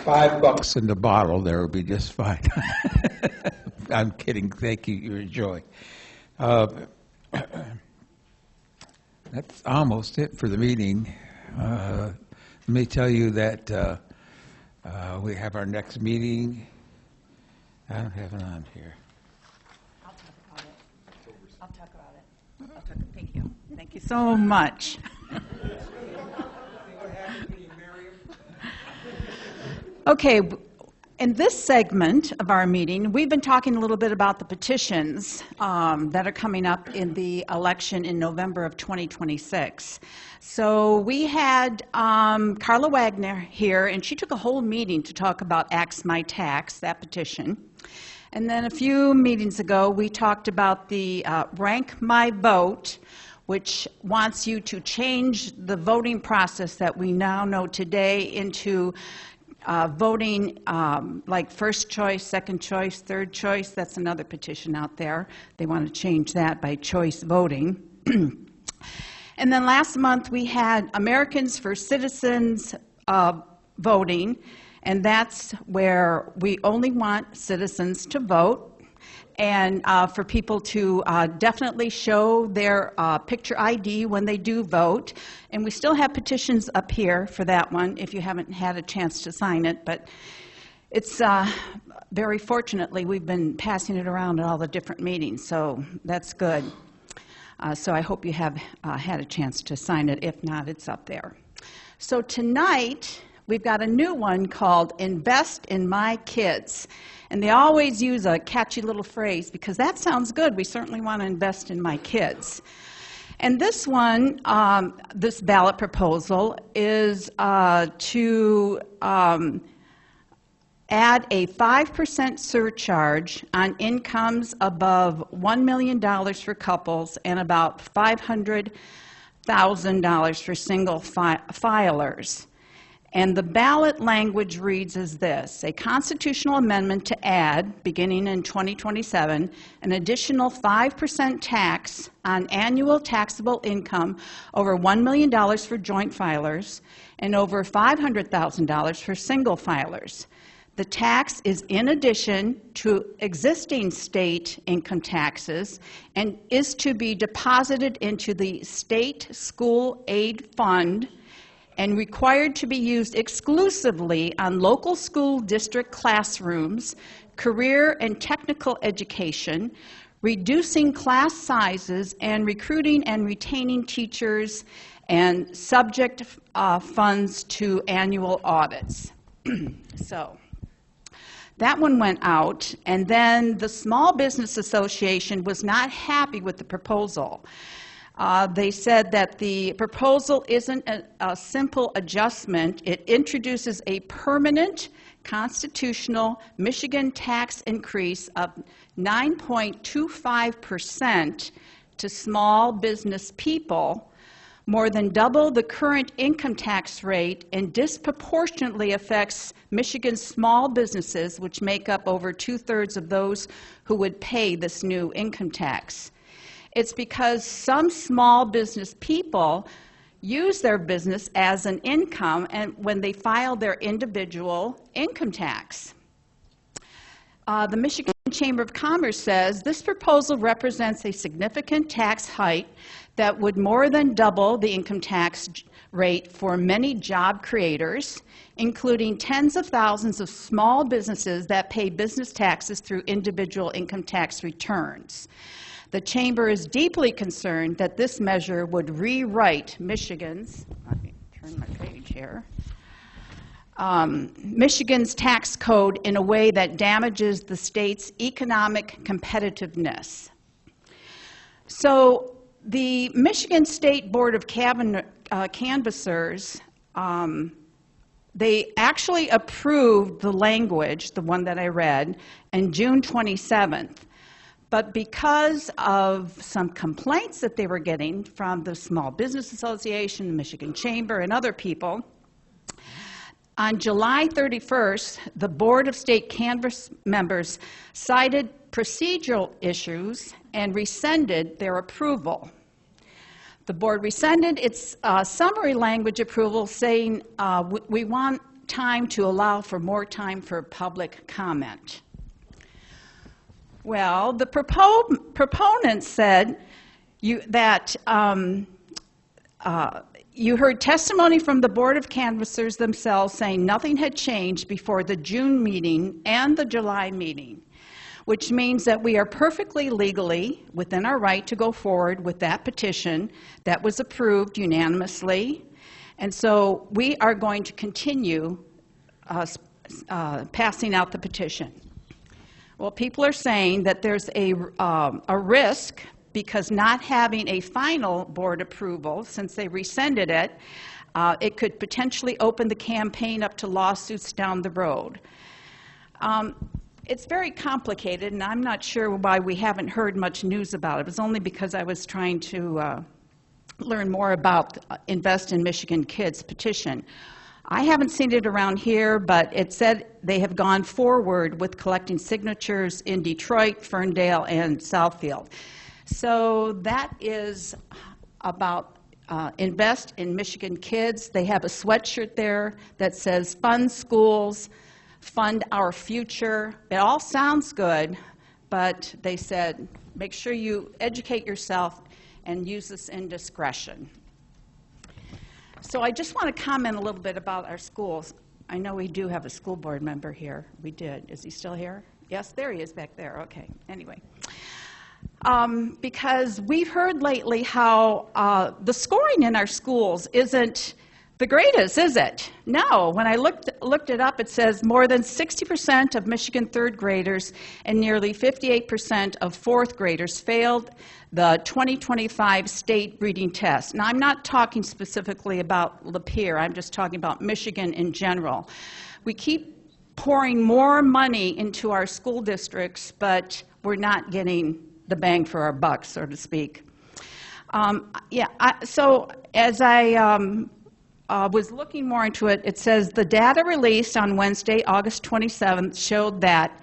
$5 in the bottle, there would be just fine. I'm kidding. Thank you. You enjoy. That's almost it for the meeting. Let me tell you that we have our next meeting. I don't have it on here. I'll talk about it. Thank you. Thank you so much. Okay, in this segment of our meeting, we've been talking a little bit about the petitions that are coming up in the election in November of 2026. So we had Carla Wagner here, and she took a whole meeting to talk about Axe My Tax, that petition. And then a few meetings ago, we talked about the Rank My Vote, which wants you to change the voting process that we now know today into voting like first choice, second choice, third choice. That's another petition out there. They want to change that by choice voting. And then last month we had Americans for Citizens voting, and that's where we only want citizens to vote, and for people to definitely show their picture ID when they do vote. And we still have petitions up here for that one if you haven't had a chance to sign it. But it's very fortunately, we've been passing it around at all the different meetings, so that's good. So I hope you have had a chance to sign it. If not, it's up there. So tonight, we've got a new one called Invest in My Kids. And they always use a catchy little phrase because that sounds good. We certainly want to invest in my kids. And this one, this ballot proposal, is to add a 5% surcharge on incomes above $1 million for couples and about $500,000 for single filers. And the ballot language reads as this: a constitutional amendment to add, beginning in 2027, an additional 5% tax on annual taxable income over $1 million for joint filers and over $500,000 for single filers. The tax is in addition to existing state income taxes and is to be deposited into the state school aid fund and required to be used exclusively on local school district classrooms, career and technical education, reducing class sizes, and recruiting and retaining teachers, and subject funds to annual audits. So that one went out, and then the Small Business Association was not happy with the proposal. They said that the proposal isn't a simple adjustment. It introduces a permanent constitutional Michigan tax increase of 9.25% to small business people, more than double the current income tax rate, and disproportionately affects Michigan's small businesses, which make up over 2/3 of those who would pay this new income tax. It's because some small business people use their business as an income and when they file their individual income tax. The Michigan Chamber of Commerce says this proposal represents a significant tax hike that would more than double the income tax rate for many job creators, including tens of thousands of small businesses that pay business taxes through individual income tax returns. The Chamber is deeply concerned that this measure would rewrite Michigan's, let me turn my page here, Michigan's tax code in a way that damages the state's economic competitiveness. So The Michigan State Board of Canvassers, they actually approved the language, the one that I read, on June 27th. But because of some complaints that they were getting from the Small Business Association, the Michigan Chamber, and other people, on July 31st, the Board of State Canvass members cited procedural issues and rescinded their approval. The board rescinded its summary language approval, saying we want time to allow for more time for public comment. Well, the proponents said that you heard testimony from the Board of Canvassers themselves saying nothing had changed before the June meeting and the July meeting, which means that we are perfectly legally within our right to go forward with that petition that was approved unanimously. And so we are going to continue passing out the petition. Well, people are saying that there's a risk because not having a final board approval, since they rescinded it, it could potentially open the campaign up to lawsuits down the road. It's very complicated, and I'm not sure why we haven't heard much news about it. It was only because I was trying to learn more about Invest in Michigan Kids petition. I haven't seen it around here, but it said they have gone forward with collecting signatures in Detroit, Ferndale, and Southfield. So that is about Invest in Michigan Kids. They have a sweatshirt there that says Fund Schools, Fund Our Future. It all sounds good, but they said make sure you educate yourself and use this in discretion. So I just want to comment a little bit about our schools. I know we do have a school board member here. We did. Is he still here? Yes, there he is back there. Okay. Anyway. Because we've heard lately how the scoring in our schools isn't the greatest, is it? No. When I looked it up, it says more than 60% of Michigan third graders and nearly 58% of fourth graders failed the 2025 state reading test. Now, I'm not talking specifically about Lapeer. I'm just talking about Michigan in general. We keep pouring more money into our school districts, but we're not getting the bang for our buck, so to speak. So as I was looking more into it, it says the data released on Wednesday, August 27th, showed that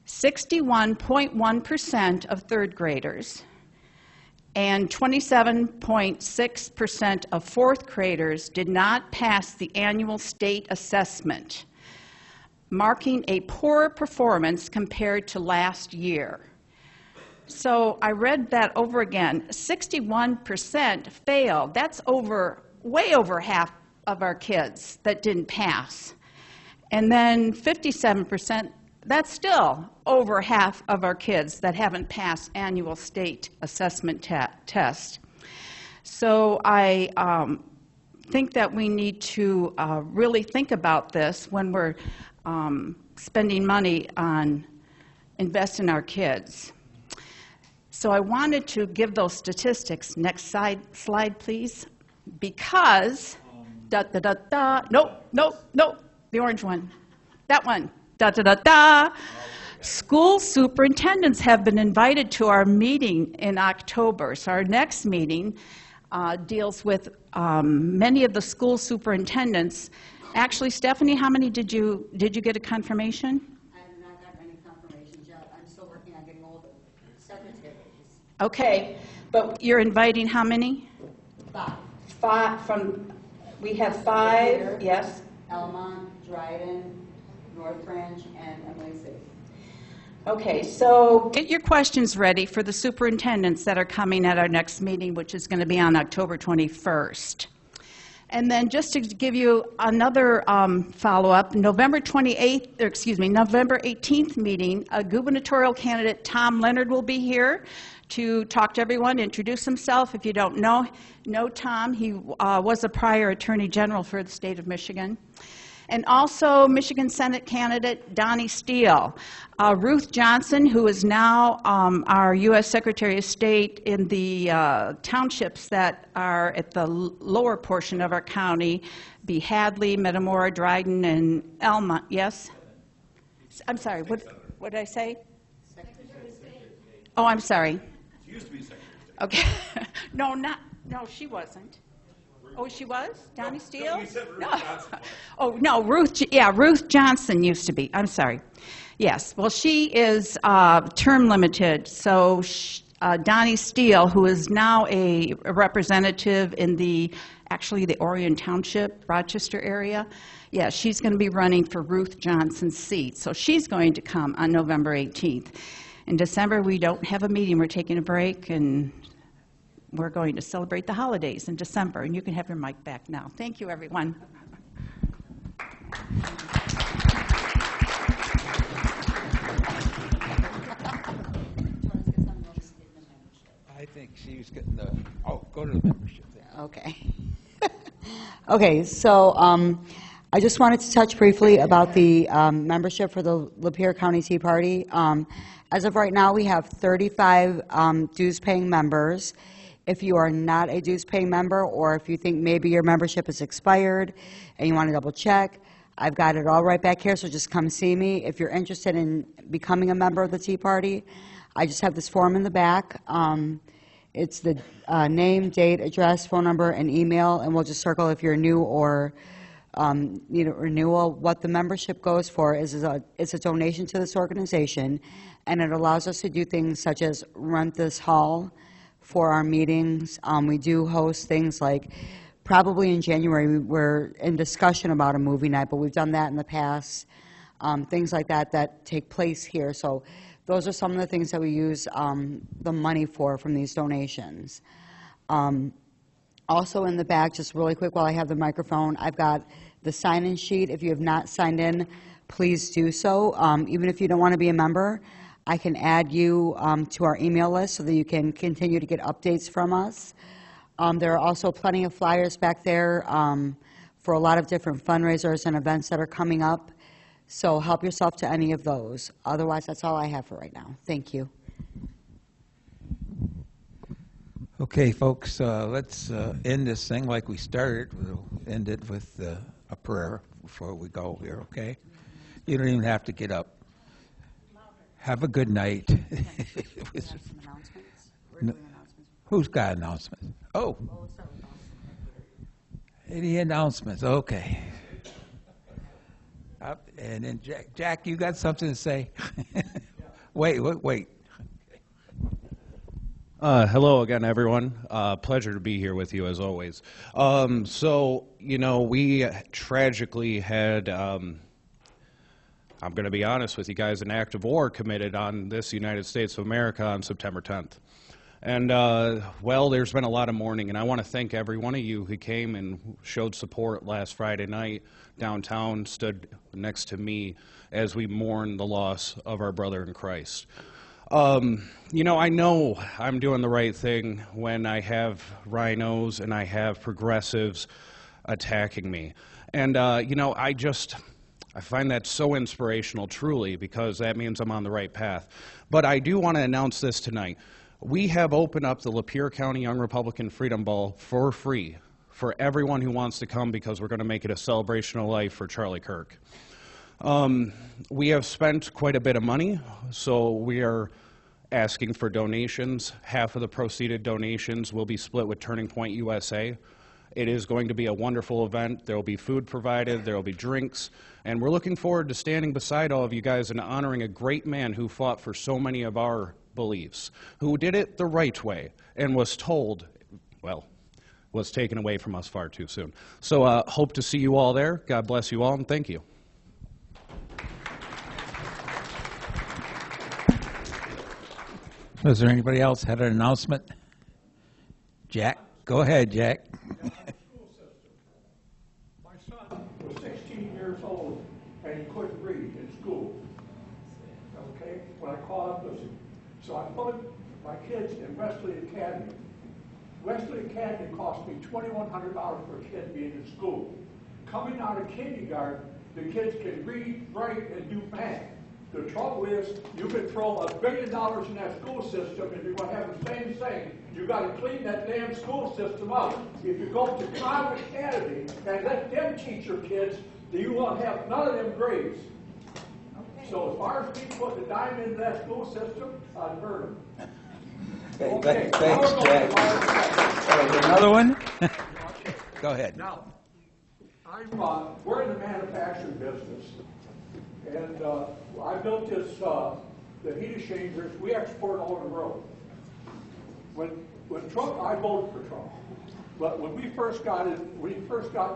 61.1% of third graders and 27.6% of fourth graders did not pass the annual state assessment, marking a poor performance compared to last year. So I read that over again. 61% failed. That's way over half of our kids that didn't pass. And then 57%, that's still over half of our kids that haven't passed annual state assessment test. So I think that we need to really think about this when we're spending money on Invest in Our Kids. So I wanted to give those statistics. Next slide, please. Because, nope, the orange one, that one, School superintendents have been invited to our meeting in October. So our next meeting deals with many of the school superintendents. Actually, Stephanie, how many did you get a confirmation? I have not gotten any confirmations yet. I'm still working on getting all the secretaries. Okay, but you're inviting how many? 5. 5 we have 5, Lapeer, yes. Elmont, Dryden, North Branch, and Emily City. Okay, so get your questions ready for the superintendents that are coming at our next meeting, which is going to be on October 21st. And then just to give you another follow-up, November 18th meeting, a gubernatorial candidate, Tom Leonard, will be here to talk to everyone, introduce himself. If you don't know Tom, he was a prior Attorney General for the state of Michigan. And also Michigan Senate candidate Donnie Steele. Ruth Johnson, who is now our U.S. Secretary of State in the townships that are at the lower portion of our county, be Hadley, Metamora, Dryden, and Elma. Yes? I'm sorry, what did I say? Oh, I'm sorry. She used to be Secretary of Okay. No, she wasn't. Oh, she was? Donnie Steele? you said Ruth No. Johnson. Oh, no, Ruth Johnson used to be. I'm sorry. Yes, well, she is term limited, so Donnie Steele, who is now a representative in the Orion Township, Rochester area, yeah, she's going to be running for Ruth Johnson's seat. So she's going to come on November 18th. In December, we don't have a meeting. We're taking a break, and we're going to celebrate the holidays in December. And you can have your mic back now. Thank you, everyone. I think she's getting the, go to the membership thing. Okay. Okay, so I just wanted to touch briefly about the membership for the Lapeer County Tea Party. As of right now, we have 35 dues-paying members. If you are not a dues-paying member, or if you think maybe your membership is expired and you want to double-check, I've got it all right back here, so just come see me. If you're interested in becoming a member of the Tea Party, I just have this form in the back. It's the name, date, address, phone number, and email, and we'll just circle if you're new or need a renewal. What the membership goes for is it's a donation to this organization, and it allows us to do things such as rent this hall for our meetings. We do host things like, probably in January, we're in discussion about a movie night, but we've done that in the past. Things like that take place here. So those are some of the things that we use the money for from these donations. Also in the back, just really quick while I have the microphone, I've got the sign-in sheet. If you have not signed in, please do so. Even if you don't want to be a member, I can add you to our email list so that you can continue to get updates from us. There are also plenty of flyers back there for a lot of different fundraisers and events that are coming up. So help yourself to any of those. Otherwise, that's all I have for right now. Thank you. Okay, folks, let's end this thing like we started. We'll end it with a prayer before we go here, okay? You don't even have to get up. Have a good night. Who's got announcements? Oh. Any announcements? Okay. And then Jack, you got something to say? Wait. Hello again, everyone. Pleasure to be here with you as always. So, we tragically had, I'm going to be honest with you guys, an act of war committed on this United States of America on September 10th. And, well, there's been a lot of mourning, and I want to thank every one of you who came and showed support last Friday night downtown, stood next to me as we mourn the loss of our brother in Christ. I know I'm doing the right thing when I have rhinos and I have progressives attacking me. And, I find that so inspirational, truly, because that means I'm on the right path. But I do want to announce this tonight. We have opened up the Lapeer County Young Republican Freedom Ball for free for everyone who wants to come, because we're going to make it a celebration of life for Charlie Kirk. We have spent quite a bit of money, so we are asking for donations. Half of the proceeded donations will be split with Turning Point USA. It is going to be a wonderful event. There will be food provided, there will be drinks, and we're looking forward to standing beside all of you guys and honoring a great man who fought for so many of our beliefs, who did it the right way and was told, well, was taken away from us far too soon. So hope to see you all there. God bless you all, and thank you. Is there anybody else had an announcement? Jack? Go ahead, Jack. My son was 16 years old, and he couldn't read in school. Okay? When I called up, listen. So I put my kids in Wesley Academy. Wesley Academy cost me $2,100 for a kid being in school. Coming out of kindergarten, the kids can read, write, and do math. The trouble is, you can throw $1 billion in that school system and you're going to have the same thing. You got to clean that damn school system up. If you go to private academy and let them teach your kids, then you won't have none of them grades. Okay. So as far as me putting a dime into that school system, I've heard them. Okay, thanks, Jack. Another one? Go ahead. Now, we're in the manufacturing business, and I built this, the heat exchangers. We export all over the world. When Trump, I voted for Trump, but when we first got in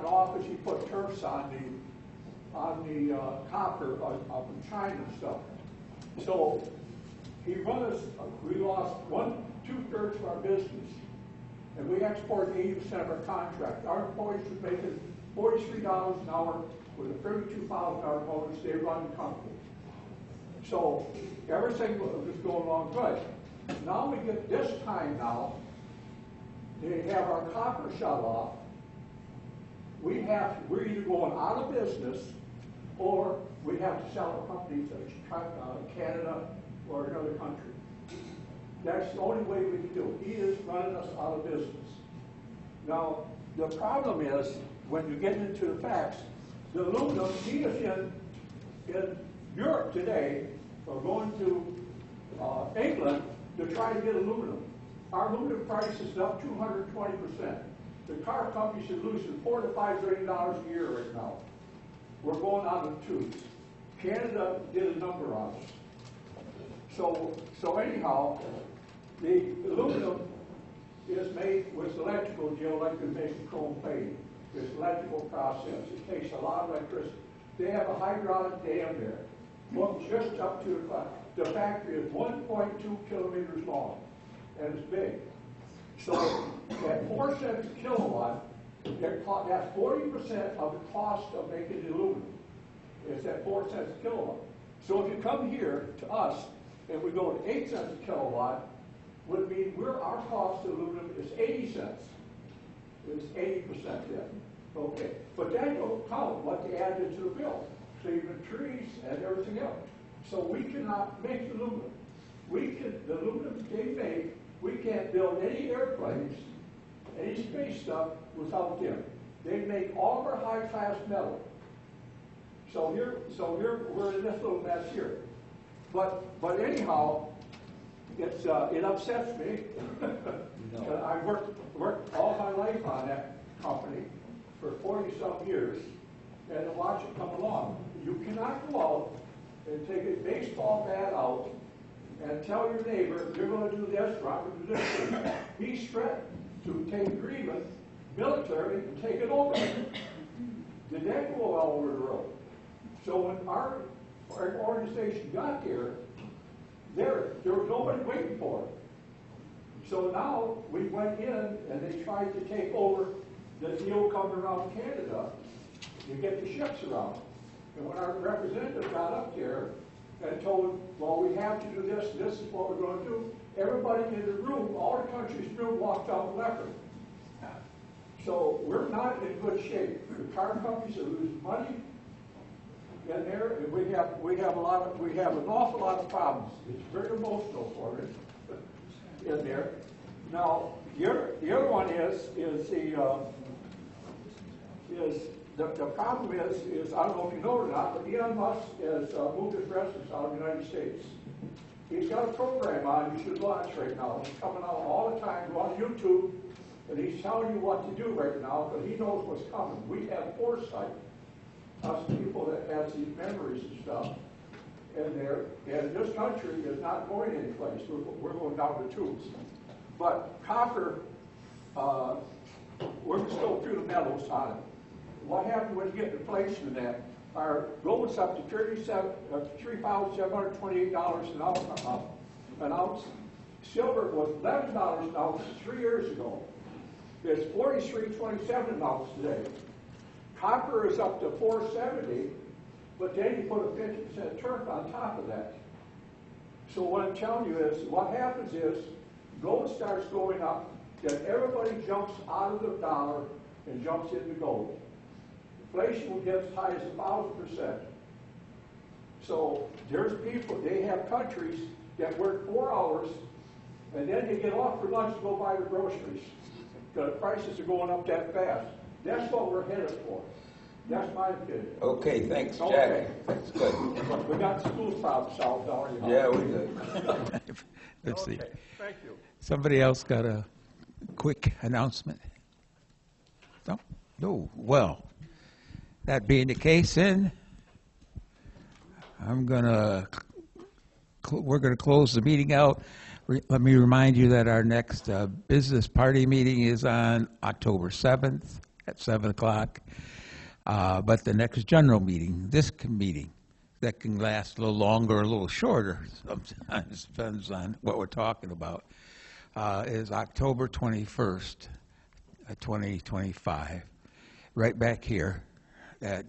office, he put tariffs on the copper up in China and stuff. So he run us. We lost 2/3 of our business, and we export 80% of our contract. Our employees were making $43 an hour with a $32,000 bonus. They run the company. So everything was going along good. Now we get this time now, they have our copper shut off. We're either going out of business or we have to sell our company to Canada or another country. That's the only way we can do it. He is running us out of business. Now, the problem is, when you get into the facts, the aluminum, he is in Europe today, or going to England to try to get aluminum. Our aluminum price is up 220%. The car companies are losing $4 to $5 billion a year right now. We're going out of tubes. Canada did a number on us. So anyhow, the aluminum is made with electrical deal like they make chrome plate. It's electrical process. It takes a lot of electricity. They have a hydraulic dam there. Well, just up to the cloud. The factory is 1.2 kilometers long, and it's big. So at 4 cents a kilowatt, that's 40% of the cost of making the aluminum. It's at 4 cents a kilowatt. So if you come here to us and we go to 8 cents a kilowatt, would mean our cost of aluminum is 80 cents. It's 80% then. Okay. But then don't count what they add into the bill. Saving trees and everything else. So we cannot make aluminum. The aluminum they make, we can't build any airplanes, any space stuff without them. They make all of our high-class metal. So here we're in this little mess here. But anyhow, it upsets me. I worked all my life on that company for 40-some years, and to watch it come along. You cannot go out and take a baseball bat out and tell your neighbor, you're going to do this, or I'm going to do this. He's threatened to take agreement, military, and take it over. Did that go all over the road? So when our organization got here, there was nobody waiting for it. So now we went in and they tried to take over the deal coming around Canada to get the ships around. And when our representative got up there and told, well, we have to do this, and this is what we're going to do, everybody in the room, all the countries in the room, walked out leopard. So we're not in good shape. The car companies are losing money in there, and we have an awful lot of problems. It's very emotional for us in there. Now, the other one is the problem is I don't know if you know it or not, but Elon Musk has moved his residence out of the United States. He's got a program on you should watch right now. He's coming out all the time. Go on YouTube, and he's telling you what to do right now, but he knows what's coming. We have foresight. Us people that have these memories and stuff in there, and this country is not going anyplace. We're going down the tubes. But copper, we're just going through the metals on it. What happened when you get inflation in that? Our gold's up to $3,728 an ounce. Silver was $11 an ounce 3 years ago. It's $43.27 an ounce today. Copper is up to $4.70, but then you put a 50% turf on top of that. So what I'm telling you is, what happens is, gold starts going up, then everybody jumps out of the dollar and jumps into gold. inflation will get as high as 1,000%. So there's people, they have countries that work 4 hours, and then they get off for lunch to go buy the groceries. The prices are going up that fast. That's what we're headed for. That's my opinion. Okay, thanks, Jack. Okay. That's good. We got school problems solved already. Yeah, we do. Let's see. Okay, thank you. Somebody else got a quick announcement? No? No. Well, that being the case, then we're gonna close the meeting out. Let me remind you that our next business party meeting is on October 7th at 7 o'clock. But the next general meeting, this meeting, that can last a little longer or a little shorter, sometimes depends on what we're talking about, is October 21st, 2025, right back here at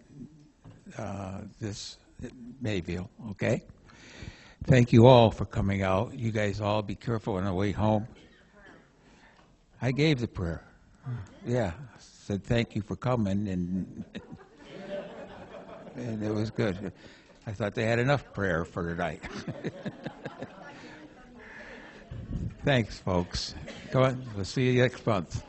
this Mayville, okay? Thank you all for coming out. You guys all be careful on the way home. I gave the prayer. Yeah, said thank you for coming, and and it was good. I thought they had enough prayer for tonight. Thanks, folks. Come on, we'll see you next month.